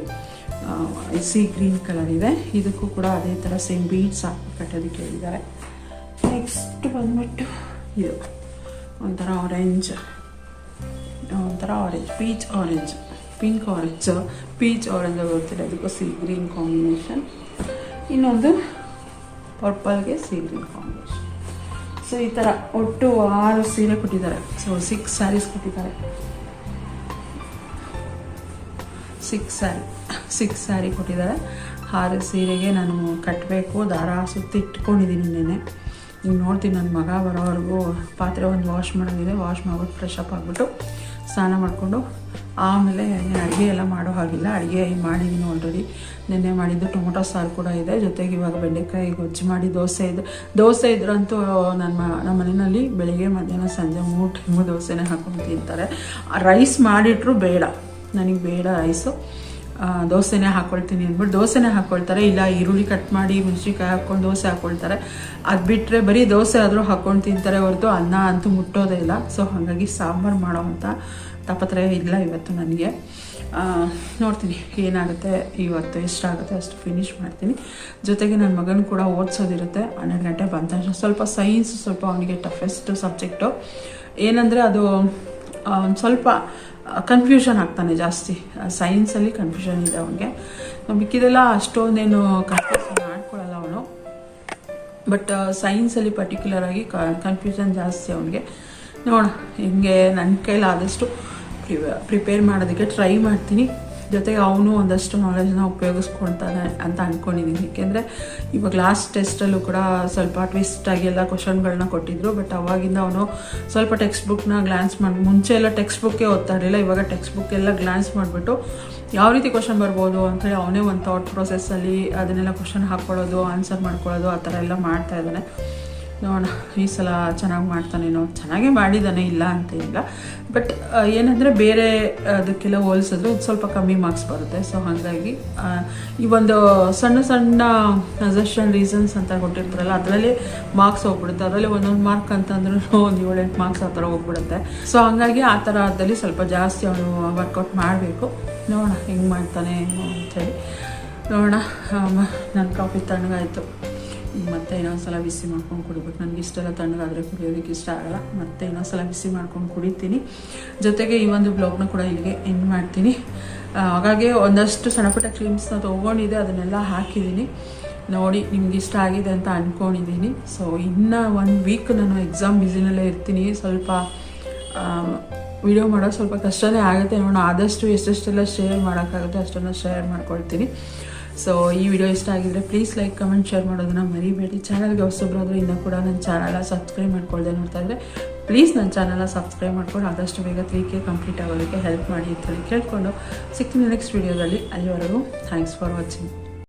A: C green colour ಇದೆ. ಇದಕ್ಕೂ ಕೂಡ ಅದೇ ಥರ ಸೇಮ್ ಬೀಡ್ಸ್ ಹಾಕಿ ಕಟ್ಟೋದಕ್ಕೆ ಹೇಳಿದ್ದಾರೆ. ನೆಕ್ಸ್ಟ್ ಬಂದ್ಬಿಟ್ಟು ಇದು ಒಂಥರ orange, peach orange, pink orange, peach orange ಗೊತ್ತಿಲ್ಲ, ಅದಕ್ಕೂ ಸಿ ಗ್ರೀನ್ ಕಾಂಬಿನೇಷನ್. ಇನ್ನೊಂದು ಪರ್ಪಲ್ಗೆ ಸಿ ಗ್ರೀನ್ ಕಾಂಬಿನೇಷನ್. ಸೊ ಈ ಥರ ಒಟ್ಟು 6 ಸೀರೆ ಕೊಟ್ಟಿದ್ದಾರೆ. ಸೊ 6 ಸ್ಯಾರೀಸ್ ಕೊಟ್ಟಿದ್ದಾರೆ. 6 ಸ್ಯಾರಿ ಕೊಟ್ಟಿದ್ದಾರೆ. 6 ಸೀರೆಗೆ ನಾನು ಕಟ್ಟಬೇಕು. ದಾರ ಸುತ್ತಿ ಇಟ್ಕೊಂಡಿದ್ದೀನಿ ನೆನೆ. ಈಗ ನೋಡ್ತೀನಿ ನನ್ನ ಮಗ ಬರೋವರೆಗೂ ಪಾತ್ರೆ ಒಂದು ವಾಶ್ ಮಾಡೋದಿದೆ. ವಾಶ್ ಮಾಡ್ಬಿಟ್ಟು ಫ್ರೆಶ್ ಅಪ್ ಆಗಿಬಿಟ್ಟು ಸ್ನಾನ ಮಾಡಿಕೊಂಡು ಆಮೇಲೆ ಅಡುಗೆ ಎಲ್ಲ ಮಾಡೋ ಹಾಗಿಲ್ಲ. ಅಡುಗೆ ಮಾಡಿದ್ದೀನಿ ಆಲ್ರೆಡಿ. ನೆನ್ನೆ ಮಾಡಿದ್ದು ಟೊಮೊಟೊ ಸಾರು ಕೂಡ ಇದೆ. ಜೊತೆಗೆ ಇವಾಗ ಬೆಂಡೆಕಾಯಿ ಗೊಜ್ಜು ಮಾಡಿ ದೋಸೆ ಇದ್ರಂತೂ ನಮ್ಮ ಮನೆಯಲ್ಲಿ ಬೆಳಿಗ್ಗೆ ಮಧ್ಯಾಹ್ನ ಸಂಜೆ 3 ಟೈಮು ದೋಸೆನೇ ಹಾಕೊಂಡು ತಿಂತಾರೆ. ರೈಸ್ ಮಾಡಿಟ್ರು ಬೇಡ, ನನಗೆ ಬೇಡ ರೈಸು, ದೋಸೆನೇ ಹಾಕ್ಕೊಳ್ತೀನಿ ಅಂದ್ಬಿಟ್ಟು ದೋಸೆನೇ ಹಾಕ್ಕೊಳ್ತಾರೆ. ಇಲ್ಲ ಈರುಳ್ಳಿ ಕಟ್ ಮಾಡಿ ಮೆಣಸಿನ್ಕಾಯಿ ಹಾಕ್ಕೊಂಡು ದೋಸೆ ಹಾಕ್ಕೊಳ್ತಾರೆ. ಅದು ಬಿಟ್ಟರೆ ಬರೀ ದೋಸೆ ಆದರೂ ಹಾಕ್ಕೊಂಡು ತಿಂತಾರೆ ಹೊರತು ಅನ್ನ ಅಂತೂ ಮುಟ್ಟೋದೇ ಇಲ್ಲ. ಸೊ ಹಾಗಾಗಿ ಸಾಂಬಾರು ಮಾಡೋ ಅಂಥ ತಾಪತ್ರಯ ಇಲ್ಲ ಇವತ್ತು ನನಗೆ. ನೋಡ್ತೀನಿ ಏನಾಗುತ್ತೆ ಇವತ್ತು, ಎಷ್ಟಾಗುತ್ತೆ ಅಷ್ಟು ಫಿನಿಷ್ ಮಾಡ್ತೀನಿ. ಜೊತೆಗೆ ನನ್ನ ಮಗನ ಕೂಡ ಓದಿಸೋದಿರುತ್ತೆ. 12 ಗಂಟೆ ಬಂದ ತಕ್ಷಣ ಸ್ವಲ್ಪ ಸೈನ್ಸ್ ಸ್ವಲ್ಪ ಅವನಿಗೆ ಟಫೆಸ್ಟ್ ಸಬ್ಜೆಕ್ಟು. ಏನಂದರೆ ಅದು ಸ್ವಲ್ಪ ಕನ್ಫ್ಯೂಷನ್ ಆಗ್ತಾನೆ ಜಾಸ್ತಿ. ಸೈನ್ಸಲ್ಲಿ ಕನ್ಫ್ಯೂಷನ್ ಇದೆ ಅವನಿಗೆ. ಮಿಕ್ಕಿದೆಲ್ಲ ಅಷ್ಟೊಂದೇನು ಕನ್ಫ್ಯೂಷನ್ ಮಾಡ್ಕೊಳ್ಳಲ್ಲ ಅವನು. ಬಟ್ ಸೈನ್ಸಲ್ಲಿ ಪರ್ಟಿಕ್ಯುಲರಾಗಿ ಕನ್ಫ್ಯೂಷನ್ ಜಾಸ್ತಿ ಅವನಿಗೆ. ನೋಡ ಹಿಂಗೆ ನನ್ನ ಕೈಲಾದಷ್ಟು ಪ್ರಿಪೇರ್ ಮಾಡೋದಕ್ಕೆ ಟ್ರೈ ಮಾಡ್ತೀನಿ. ಜೊತೆಗೆ ಅವನು ಒಂದಷ್ಟು ನಾಲೆಜ್ನ ಉಪಯೋಗಿಸ್ಕೊಳ್ತಾನೆ ಅಂತ ಅಂದ್ಕೊಂಡಿದ್ದೀನಿ. ಏಕೆಂದರೆ ಇವಾಗ ಲಾಸ್ಟ್ ಟೆಸ್ಟಲ್ಲೂ ಕೂಡ ಸ್ವಲ್ಪ ಟ್ವಿಸ್ಟಾಗಿ ಎಲ್ಲ ಕ್ವಶನ್ಗಳನ್ನ ಕೊಟ್ಟಿದ್ರು. ಬಟ್ ಅವಾಗಿಂದ ಅವನು ಸ್ವಲ್ಪ ಟೆಕ್ಸ್ಟ್ ಬುಕ್ನ ಗ್ಲಾನ್ಸ್ ಮಾಡಿ, ಮುಂಚೆ ಎಲ್ಲ ಟೆಕ್ಸ್ಟ್ ಬುಕ್ಕೇ ಓದ್ತಾ ಇರಲಿಲ್ಲ. ಇವಾಗ ಟೆಕ್ಸ್ಟ್ ಬುಕ್ ಎಲ್ಲ ಗ್ಲಾನ್ಸ್ ಮಾಡಿಬಿಟ್ಟು ಯಾವ ರೀತಿ ಕ್ವಶನ್ ಬರ್ಬೋದು ಅಂಥೇಳಿ ಅವನೇ ಒಂದು ಥಾಟ್ ಪ್ರೊಸೆಸ್ಸಲ್ಲಿ ಅದನ್ನೆಲ್ಲ ಕ್ವಶನ್ ಹಾಕ್ಕೊಳ್ಳೋದು, ಆನ್ಸರ್ ಮಾಡ್ಕೊಳ್ಳೋದು, ಆ ಥರ ಎಲ್ಲ ಮಾಡ್ತಾ ಇದ್ದಾನೆ. ನೋಡೋಣ ಈ ಸಲ ಚೆನ್ನಾಗಿ ಮಾಡ್ತಾನೇನೋ. ಚೆನ್ನಾಗೇ ಮಾಡಿದ್ದಾನೆ, ಇಲ್ಲ ಅಂತ ಇಲ್ಲ. ಬಟ್ ಏನಂದರೆ ಬೇರೆ ಅದಕ್ಕೆಲ್ಲ ಹೋಲಿಸಿದ್ರೆ ಸ್ವಲ್ಪ ಕಮ್ಮಿ ಮಾರ್ಕ್ಸ್ ಬರುತ್ತೆ. ಸೊ ಹಾಗಾಗಿ ಈ ಒಂದು ಸಣ್ಣ ಸಜೆಷನ್ ರೀಸನ್ಸ್ ಅಂತ ಕೊಟ್ಟಿರ್ತಾರಲ್ಲ ಅದರಲ್ಲೇ ಮಾರ್ಕ್ಸ್ ಹೋಗ್ಬಿಡುತ್ತೆ. ಅದರಲ್ಲಿ ಒಂದೊಂದು ಮಾರ್ಕ್ ಅಂತಂದ್ರೂ ಒಂದು 7-8 ಮಾರ್ಕ್ಸ್ ಆ ಥರ ಹೋಗ್ಬಿಡುತ್ತೆ. ಸೊ ಹಾಗಾಗಿ ಆ ಥರದಲ್ಲಿ ಸ್ವಲ್ಪ ಜಾಸ್ತಿ ಅವನು ವರ್ಕೌಟ್ ಮಾಡಬೇಕು. ನೋಡೋಣ ಹೆಂಗೆ ಮಾಡ್ತಾನೆ ಅಂಥೇಳಿ ನೋಡೋಣ. ನನ್ನ ಕಾಫಿ ತಣ್ಣಗಾಯಿತು. ಮತ್ತೆ ಇನ್ನೊಂದ್ಸಲ ಬಿಸಿ ಮಾಡ್ಕೊಂಡು ಕುಡಿಬೇಕು. ನನಗೆ ಇಷ್ಟೆಲ್ಲ ತಣ್ಣಗಾದರೆ ಕುಡಿಯೋದಕ್ಕೆ ಇಷ್ಟ ಆಗಲ್ಲ. ಮತ್ತೆ ಇನ್ನೊಂದ್ಸಲ ಬಿಸಿ ಮಾಡ್ಕೊಂಡು ಕುಡಿತೀನಿ. ಜೊತೆಗೆ ಈ ಒಂದು ಬ್ಲಾಗ್ನ ಕೂಡ ಇಲ್ಲಿಗೆ ಎಂಡ್ ಮಾಡ್ತೀನಿ. ಹಾಗಾಗಿ ಒಂದಷ್ಟು ಸಣ್ಣಪುಟ್ಟ ಕ್ರೀಮ್ಸ್ನ ತೊಗೊಂಡಿದ್ದೆ, ಅದನ್ನೆಲ್ಲ ಹಾಕಿದ್ದೀನಿ. ನೋಡಿ ನಿಮ್ಗೆ ಇಷ್ಟ ಆಗಿದೆ ಅಂತ ಅಂದ್ಕೊಂಡಿದ್ದೀನಿ. ಸೊ ಇನ್ನು 1 ವೀಕ್ ನಾನು ಎಕ್ಸಾಮ್ ಬ್ಯುಸಿನಲ್ಲೇ ಇರ್ತೀನಿ. ಸ್ವಲ್ಪ ವಿಡಿಯೋ ಮಾಡೋದು ಸ್ವಲ್ಪ ಕಷ್ಟನೇ ಆಗುತ್ತೆ. ನೋಡೋಣ ಆದಷ್ಟು ಎಷ್ಟೆಷ್ಟೆಲ್ಲ ಶೇರ್ ಮಾಡೋಕ್ಕಾಗುತ್ತೆ ಅಷ್ಟನ್ನು ಶೇರ್ ಮಾಡ್ಕೊಳ್ತೀನಿ. ಸೊ ಈ ವಿಡಿಯೋ ಇಷ್ಟ ಆಗಿದ್ರೆ ಪ್ಲೀಸ್ ಲೈಕ್ ಕಮೆಂಟ್ ಶೇರ್ ಮಾಡೋದನ್ನು ಮರಿಬೇಡಿ. ಚಾನಲ್ಗೆ ಹೊಸಬ್ರಾದರೂ ಇನ್ನೂ ಕೂಡ ನನ್ನ ಚಾನಲ್ನ ಸಬ್ಸ್ಕ್ರೈಬ್ ಮಾಡ್ಕೊಳ್ದೆ ನೋಡ್ತಾ ಇದ್ದರೆ ಪ್ಲೀಸ್ ನನ್ನ ಚಾನಲ್ನ ಸಬ್ಸ್ಕ್ರೈಬ್ ಮಾಡ್ಕೊಂಡು ಆದಷ್ಟು ಬೇಗ 3K ಕಂಪ್ಲೀಟ್ ಆಗೋದಕ್ಕೆ ಹೆಲ್ಪ್ ಮಾಡಿ ಅಂತೇಳಿ ಕೇಳ್ಕೊಂಡು ಸಿಗ್ತೀನಿ ನೆಕ್ಸ್ಟ್ ವಿಡಿಯೋದಲ್ಲಿ. ಅಲ್ಲಿವರೆಗೂ ಥ್ಯಾಂಕ್ಸ್ ಫಾರ್ ವಾಚಿಂಗ್.